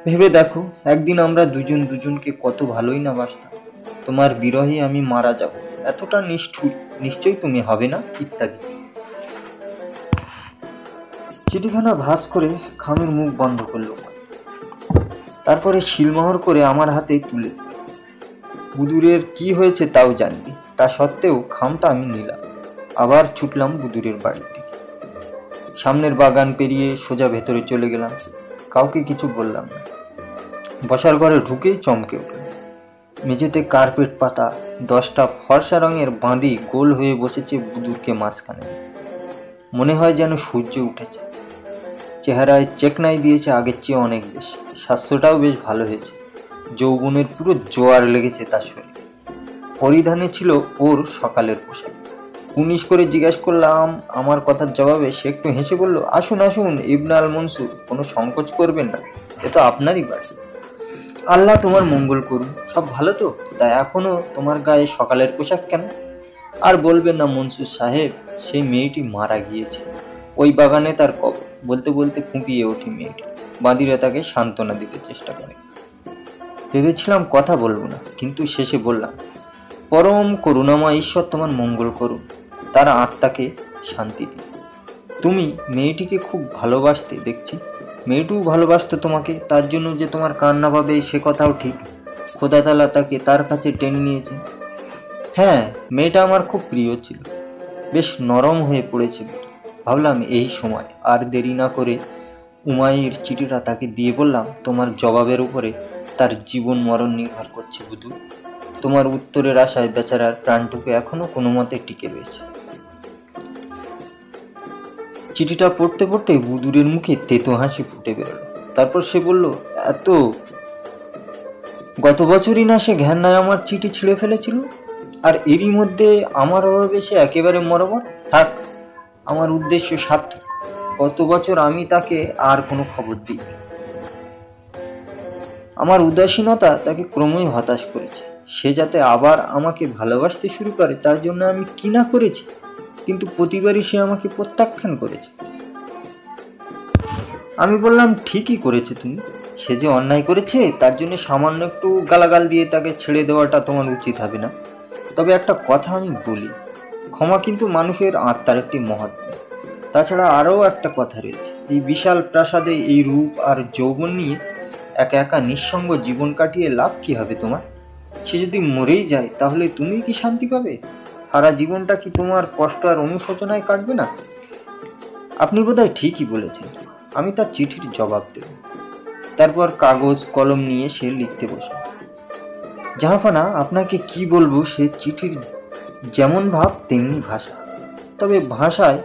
ভেবে দেখো, একদিন আমরা দুজন দুজনকে কত ভালোই না বাসতাম। তোমার বিরহে আমি মারা যাব, এতটা নিষ্ঠুর নিশ্চয়ই তুমি হবে না, ইত্যাদি। চিঠিখানা ভাঁজ করে খামের মুখ বন্ধ করলো, তারপরে শিলমোহর করে আমার হাতে তুলে দিল। বুদুরের কি হয়েছে তাও জানিনি, তা সত্ত্বেও খামটা আমি নিলাম। আবার ছুটলাম বুদুরের বাড়ির দিকে। সামনের বাগান পেরিয়ে সোজা ভেতরে চলে গেলাম। কাউকে কিছু বললাম না। বসার ঘরে ঢুকেই চমকে উঠলাম। মেঝেতে কার্পেট পাতা, 10টা ফর্সা রঙের বাঁধি গোল হয়ে বসেছে বুদুরকে মাঝখানে। মনে হয় যেন সূর্য উঠেছে। চেহারায় চেকনাই দিয়েছে আগের চেয়ে অনেক বেশি। স্বাস্থ্যটাও বেশ ভালো হয়েছে। যৌবনের পুরো জোয়ার লেগেছে তার শরীরে। পরিধানে ছিল ওর সকালের পোশাক। পুনিশ করে জিজ্ঞাসা করলাম আমার কথার জবাবে। সে একটু হেসে বলল, আসুন আসুন ইবনে আল মনসুর, কোনো সংকোচ করবেন না, এ তো আপনারই বাড়ি। আল্লাহ তোমার মঙ্গল করুন। সব ভালো তো? তা এখনো তোমার গায়ে সকালের পোশাক কেন? আর বলবেন না মনসুর সাহেব, সেই মেয়েটি মারা গিয়েছে। ওই বাগানে তার কবর। বলতে বলতে ফুঁপিয়ে ওঠে মেয়েটি। বাঁদিরা তাকে সান্ত্বনা দিতে চেষ্টা করে। ভেবেছিলাম কথা বলবো না, কিন্তু শেষে বললাম, পরম করুণাময় ঈশ্বর তোমার মঙ্গল করুন, তার আত্মাকে শান্তি দিন। তুমি মেয়েটিকে খুব ভালোবাসতে দেখছি। মেয়েটিও ভালোবাসতো তোমাকে, তার জন্য যে তোমার কান্না পাবে সে কথাও ঠিক। খোদা তাআলা তাকে তার কাছে টেনে নিয়েছে। হ্যাঁ, মেয়েটা আমার খুব প্রিয় ছিল। বেশ নরম হয়ে পড়েছিল। ভাবলাম এই সময় আর দেরি না করে উমাইর চিঠিটা তাকে দিয়ে বললাম, তোমার জবাবের উপরে তার জীবন মরণ নির্ভর করছে বুধু। তোমার উত্তরের আশায় বেচারার প্রাণটুকু এখনো কোনো মতে টিকে রয়েছে। চিঠিটা পড়তে পড়তে বুদুরের মুখে তেতো হাসি ফুটে বেরোলো। তারপর সে বলল, এত গত বছরই না সে ঘেন্নায় আমার চিঠি ছিঁড়ে ফেলেছিল, আর এরই মধ্যে আমার অভাবে সে একেবারে মরমর। থাক, আমার উদ্দেশ্য সার্থক। গত বছর আমি তাকে আর কোনো খবর দিই। আমার উদাসীনতা তাকে ক্রমই হতাশ করেছে। সে যাতে আবার আমাকে ভালোবাসতে শুরু করে তার জন্য আমি কি না করেছি, কিন্তু প্রতিবারই সে আমাকে প্রত্যাখ্যান করেছে। আমি বললাম, ঠিকই করেছে তুমি। সে যে অন্যায় করেছে তার জন্য সামান্য একটু গালাগাল দিয়ে তাকে ছেড়ে দেওয়াটা তোমার উচিত হবে না। তবে একটা কথা আমি বলি, ক্ষমা কিন্তু মানুষের আত্মার একটি মহৎ। তাছাড়া আরও একটা কথা রয়েছে, এই বিশাল প্রাসাদে এই রূপ আর যৌবন নিয়ে একা একা নিঃসঙ্গ জীবন কাটিয়ে লাভ কি হবে তোমার? সে যদি মরেই যায় তাহলে তুমি কি শান্তি পাবে? সারা জীবনটা কি তোমার কষ্ট আর অনুশোচনায় কাটবে না? আপনি বোধহয় ঠিকই বলেছেন। আমি তার চিঠির জবাব দেব। তারপর কাগজ কলম নিয়ে সে লিখতে বসল। জাহাপানা, আপনাকে কি বলবো, সে চিঠির যেমন ভাব তেমনি ভাষা, তবে ভাষায়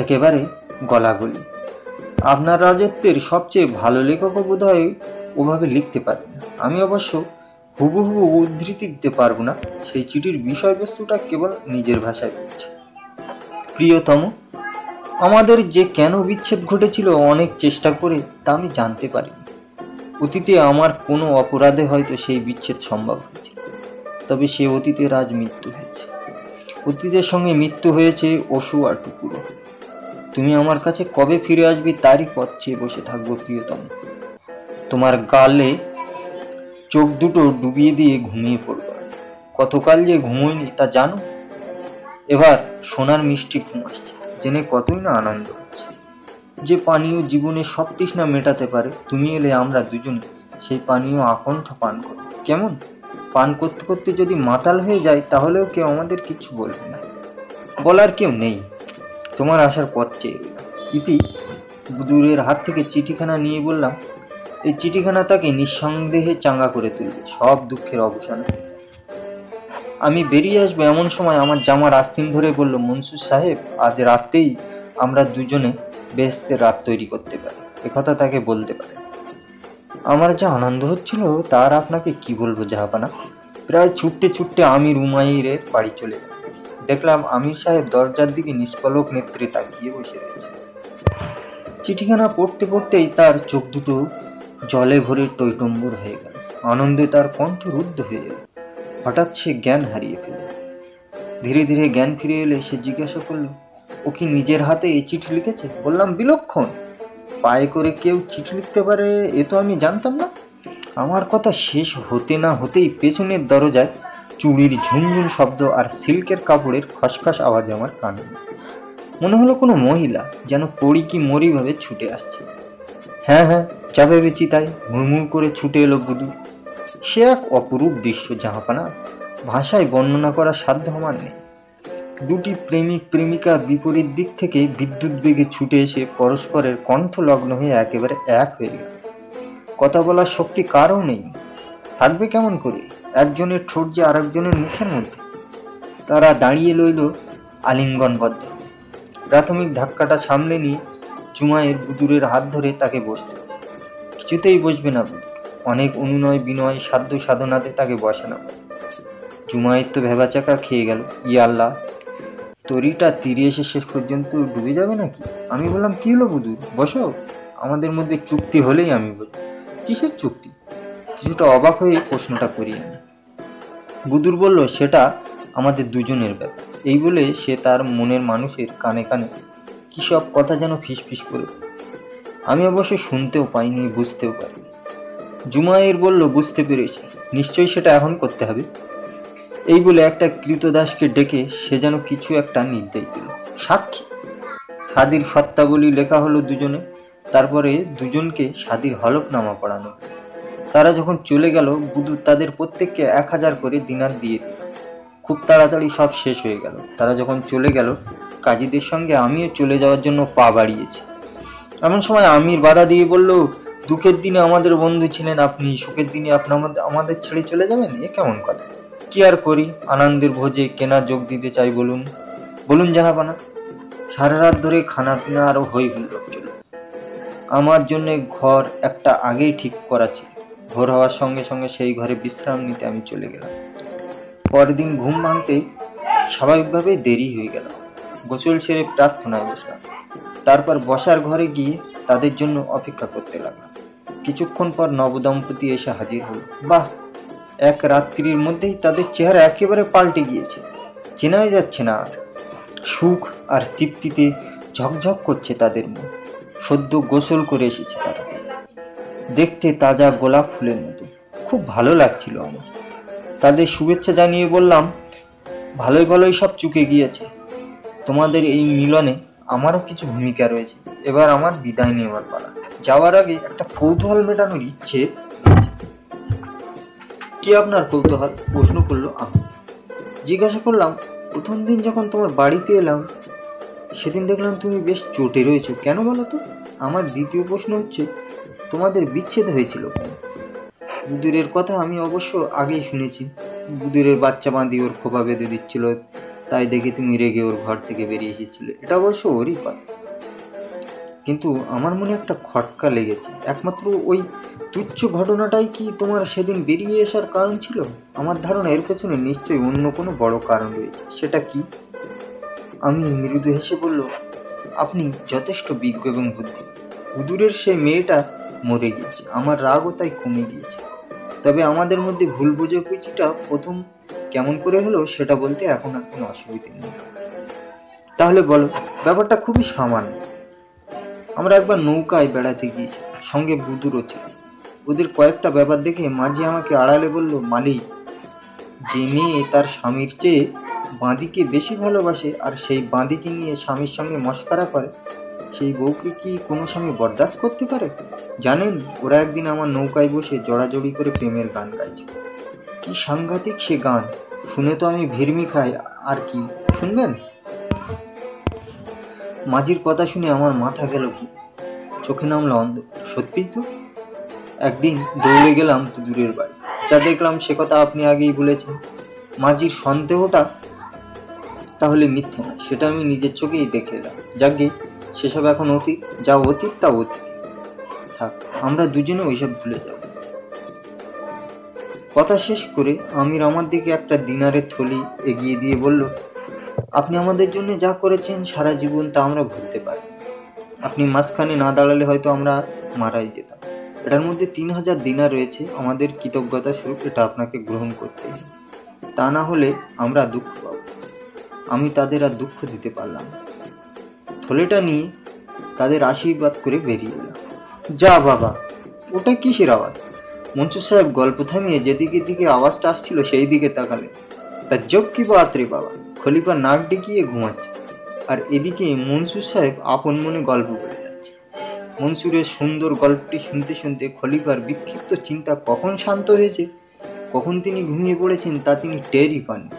একেবারে গলাগলি। আপনার রাজত্বের সবচেয়ে ভালো লেখকও বোধহয় ওভাবে লিখতে পারে না। আমি অবশ্য হুবহু উদ্ধৃতি দিতে পারবো না। সেই চিঠির বিষয়বস্তুটা কেবল নিজের ভাষায় বলছি। প্রিয়তম, আমাদের যে কেন বিচ্ছেদ ঘটেছিল অনেক চেষ্টা করে তা আমি জানতে পারিনি। অতীতে আমার কোনো অপরাধে হয়তো সেই বিচ্ছেদ সম্ভব হয়েছে, তবে সে অতীতের আজ মৃত্যু হয়েছে। অতীতের সঙ্গে মৃত্যু হয়েছে অসু আর টুকুরো। তুমি আমার কাছে কবে ফিরে আসবে তারই পথ চেয়ে বসে থাকবো প্রিয়তম। তোমার গালে চোখ দুটো ডুবিয়ে দিয়ে ঘুমিয়ে পড়ব। কতকাল যে ঘুমোয়নি তা জানো? এবার সোনার মিষ্টি ঘুম আসছে, জেনে কতই না আনন্দ হচ্ছে। যে পানীয় জীবনে সব তৃষ্ণা মেটাতে পারে, তুমি এলে আমরা দুজনে সেই পানীয় আকণ্ঠ পান করব। কেমন? পান করতে করতে যদি মাতাল হয়ে যায় তাহলেও কেউ আমাদের কিছু বলবে না, বলার কেউ নেই। তোমার আসার পথ চেয়ে ইতি। বুদুরের হাত থেকে চিঠিখানা নিয়ে বললাম, এই চিঠিখানা তাকে নিঃসন্দেহে চাঙ্গা করে তুলবে, সব দুঃখের অবসান। আমি বেরিয়ে আসবো এমন সময় আমার জামার আস্তিন ধরে বলল, মনসুর সাহেব, আজ রাতেই আমরা দুজনে বেহেশতের রাত তৈরি করতে পারি, একথা তাকে বলতে পারে। আমার যা আনন্দ হচ্ছিল তার আপনাকে কি বলবো জাহাপানা। প্রায় ছুটতে ছুটতে আমির উমাইরের বাড়ি চলে গেল। দেখলাম আমির সাহেব দরজার দিকে নিষ্পলক নেত্রে তাকিয়ে বসে রয়েছে। চিঠিখানা পড়তে পড়তেই তার চোখ দুটো জলে ভরে টইটম্বুর হয়ে গেল। আনন্দে তার কণ্ঠ রুদ্ধ হয়ে গেল। হঠাৎ সে জ্ঞান হারিয়ে ফেলল। ধীরে ধীরে জ্ঞান ফিরে এলে সে জিজ্ঞাসা করল, ও কি নিজের হাতে এই চিঠি লিখেছে? বললাম, বিলক্ষণ। পায়ে করে কেউ চিঠি লিখতে পারে এ তো আমি জানতাম না। আমার কথা শেষ হতে না হতেই পেছনের দরজায় চুড়ির ঝুনঝুন শব্দ আর সিল্কের কাপড়ের খসখস আওয়াজ আমার কানে। মনে হলো কোনো মহিলা যেন পড়ি কি মরি ভাবে ছুটে আসছে। হ্যাঁ হ্যাঁ, যা ভেবেছি তাই, হুড়মুড় করে ছুটে এলো বুধু। সে এক অপরূপ দৃশ্য জাহাপানা, ভাষায় বর্ণনা করার সাধ্য আমার নেই। দুটি প্রেমিক প্রেমিকা বিপরীত দিক থেকে বিদ্যুৎ বেগে ছুটে এসে পরস্পরের কণ্ঠ লগ্ন হয়ে একেবারে এক হয়ে গেল। কথা বলার শক্তি কারও নেই, থাকবে কেমন করে? একজনের ঠোঁট যে আর একজনের মুখের মধ্যে। তারা দাঁড়িয়ে রইল আলিঙ্গনবদ্ধ। প্রাথমিক ধাক্কাটা সামলে নিয়ে জুমায়ের বুদুরের হাত ধরে তাকে বসতে। কিছুতেই বসবে না বুদুর, অনেক অনুনয় বিনয় সাধ্য সাধনাতে তাকে বসানো। জুমায়ের তো ভেবাচাকা খেয়ে গেল। ই আল্লাহ, তরিটা তীরে এসে শেষ পর্যন্ত ডুবে যাবে নাকি? আমি বললাম, কি হলো বুদুর, বসো, আমাদের মধ্যে চুক্তি হলেই আমি বলি। কিসের চুক্তি? কিছুটা অবাক হয়ে প্রশ্নটা করি আমি। বুদুর বলল, সেটা আমাদের দুজনের ব্যাপার। এই বলে সে তার মনের মানুষের কানে কানে কি সব কথা যেন ফিসফিস করে। আমি অবশ্য শুনতেও পাইনি, বুঝতেও পারিনি। জুমায়ের বলল, বুঝতে পেরেছি, নিশ্চয়ই সেটা এখন করতে হবে। এই বলে একটা কৃতদাসকে ডেকে সে যেন কিছু একটা নির্দেশ দিল। সাক্ষী সাদির সত্তাবলী লেখা হলো দুজনে, তারপরে দুজনকে সাদির হলফনামা পড়ানো। তারা যখন চলে গেল, বুধু তাদের প্রত্যেককে 1000 করে দিনার দিয়ে দিল। খুব তাড়াতাড়ি সব শেষ হয়ে গেল। তারা যখন চলে গেল, কাজীদের সঙ্গে আমিও চলে যাওয়ার জন্য পা বাড়িয়েছি। এমন সময় আমির বাধা দিয়ে বলল, দুঃখের দিনে আমাদের বন্ধু ছিলেন আপনি, সুখের দিনে আপনি আমাদের ছেড়ে চলে যাবেন? এ কেমন কথা? কি আর করি, আনন্দের ভোজে কেনা যোগ দিতে চাই। বলুন বলুন জাহাপানা। সারা রাত ধরে খানা পিনা আরো হই হুল্লোড় চলল। আমার জন্য ঘর একটা আগেই ঠিক করা ছিল। ভোর হওয়ার সঙ্গে সঙ্গে সেই ঘরে বিশ্রাম নিতে আমি চলে গেলাম। পরের দিন ঘুম ভাঙতে স্বাভাবিকভাবে দেরি হয়ে গেল। গোসল সেরে প্রার্থনায় বসলাম। তারপর বসার ঘরে গিয়ে তাদের জন্য অপেক্ষা করতে লাগলাম। কিছুক্ষণ পর নবদম্পতি এসে হাজির হল। বাহ, এক রাত্রির মধ্যেই তাদের চেহারা একেবারে পাল্টে গিয়েছে, চেনাই যাচ্ছে না আর। সুখ আর তৃপ্তিতে ঝকঝক করছে তাদের মুখ। সদ্য গোসল করে এসেছে তারা, দেখতে তাজা গোলাপ ফুলের মতো। খুব ভালো লাগছিল আমার। তাদের শুভেচ্ছা জানিয়ে বললাম, ভালোই ভালোই সব চুকে গিয়েছে। তোমাদের এই মিলনে আমারও কিছু ভূমিকা রয়েছে। এবার আমার বিদায় নেওয়ার পালা। যাওয়ার আগে একটা কৌতূহল মেটানোর ইচ্ছে। কি আপনার কৌতূহল? প্রশ্ন করলো আমি। জিজ্ঞাসা করলাম, প্রথম দিন যখন তোমার বাড়িতে এলাম সেদিন দেখলাম তুমি বেশ চটে রয়েছো, কেন বলো তো? আমার দ্বিতীয় প্রশ্ন হচ্ছে, তোমাদের বিচ্ছেদ হয়েছিল কেন? বুদুরের কথা আমি অবশ্য আগেই শুনেছি। বুদুরের বাচ্চা বাঁধি ওর খোপা বেঁধে দিচ্ছিল, তাই দেখে তুমি রেগে ওর ঘর থেকে বেরিয়ে এসেছিলে। এটা অবশ্য ওরই কথা। কিন্তু আমার মনে একটা খটকা লেগেছে। একমাত্র ওই তুচ্ছ ঘটনাটাই কি তোমার সেদিন বেরিয়ে আসার কারণ ছিল? আমার ধারণা এর পেছনে নিশ্চয়ই অন্য কোনো বড় কারণ রয়েছে। সেটা কি? আমি মৃদু হেসে বলল, আপনি যথেষ্ট বিজ্ঞ এবং বুদ্ধি। বুদুরের সেই মেয়েটা মরে গিয়েছে, আমার রাগও তাই কমে গিয়েছে। তবে আমাদের মধ্যে ভুল বোঝাবুঝিটা প্রথম কেমন করে হলো সেটা বলতে এখন আর কোনো অসুবিধে নেই। তাহলে বলো। ব্যাপারটা খুবই সামান্য। আমরা একবার নৌকায় বেড়াতে গিয়েছি, সঙ্গে বুদুরও ছিল। ওদের কয়েকটা ব্যাপার দেখে মাঝি আমাকে আড়ালে বলল, মালিক, যে মেয়ে তার স্বামীর চেয়ে বাঁদিকে বেশি ভালোবাসে আর সেই বাঁদিকে নিয়ে স্বামীর সঙ্গে মশকরা করে, সেই বউকে কি কোনো স্বামী বরদাস্ত করতে পারে? জানেন, ওরা একদিন আমার নৌকায় বসে জড়াজড়ি করে প্রেমের গান গাইছে। কি সাংঘাতিক সে গান, শুনে তো আমি ভিড়মি খাই। আর কি শুনবেন? মাঝির কথা শুনে আমার মাথা গেল, চোখে নামলো অন্ধ। সত্যিই তো। একদিন দৌড়ে গেলাম বুদুরের বাড়ি। যা দেখলাম সে কথা আপনি আগেই বলেছেন। মাঝির সন্দেহটা তাহলে মিথ্যে না, সেটা আমি নিজের চোখেই দেখে এলাম। যাকে সেসব এখন অতীত, যা অতীত তা অতীত থাক, আমরা দুজনে ওইসব ভুলে যাব। কথা শেষ করে আমির আমার দিকে একটা দিনারের থলি এগিয়ে দিয়ে বলল, আপনি আমাদের জন্য যা করেছেন সারা জীবন তা আমরা ভুলতে পারি। আপনি মাঝখানে না দাঁড়ালে হয়তো আমরা মারাই যেতাম। এটার মধ্যে 3000 দিনার রয়েছে, আমাদের কৃতজ্ঞতা স্বরূপ এটা আপনাকে গ্রহণ করতে হবে। তা না হলে আমরা দুঃখ পাব। আমি তাদের আর দুঃখ দিতে পারলাম না। থলেটা নিয়ে তাদের আশীর্বাদ করে বেরিয়ে এলাম। যা বাবা, ওটা কিসের আওয়াজ? মনসুর সাহেব গল্প থামিয়ে যেদিকে দিকে আওয়াজটা আসছিল সেই দিকে তাকালেন। তার যোগ কি বাত রে বাবা, খলিফা নাক ডেকিয়ে ঘুমাচ্ছে। আর এদিকে মনসুর সাহেব আপন মনে গল্প বলে যাচ্ছে। মনসুরের সুন্দর গল্পটি শুনতে শুনতে খলিফার বিক্ষিপ্ত চিন্তা কখন শান্ত হয়েছে, কখন তিনি ঘুমিয়ে পড়েছেন তা তিনি টেরই পাননি।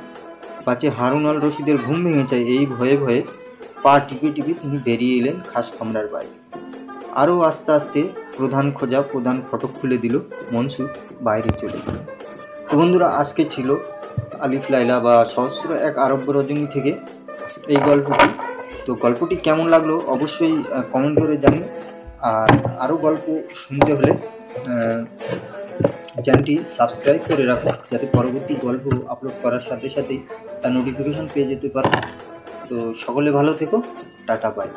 পাছে হারুন আল রশিদের ঘুম ভেঙে যায় এই ভয়ে ভয়ে পা টিপে টিপে তিনি বেরিয়ে এলেন খাস কামরার বাইরে। আরও আস্তে আস্তে প্রধান খোঁজা প্রধান ফটক খুলে দিল, মনসুর বাইরে চলে গেল। তো বন্ধুরা, আজকে ছিল আলিফ লায়লা বা সহস্র এক আরব্য রজনী থেকে এই গল্পটি। তো গল্পটি কেমন লাগলো অবশ্যই কমেন্ট করে জানিও। আর আরও গল্প শুনতে হলে চ্যানেলটি সাবস্ক্রাইব করে রাখো, যাতে পরবর্তী গল্প আপলোড করার সাথে সাথেই তার নোটিফিকেশন পেয়ে যেতে পারো। তো সকলে ভালো থেকো, টাটা, বাই।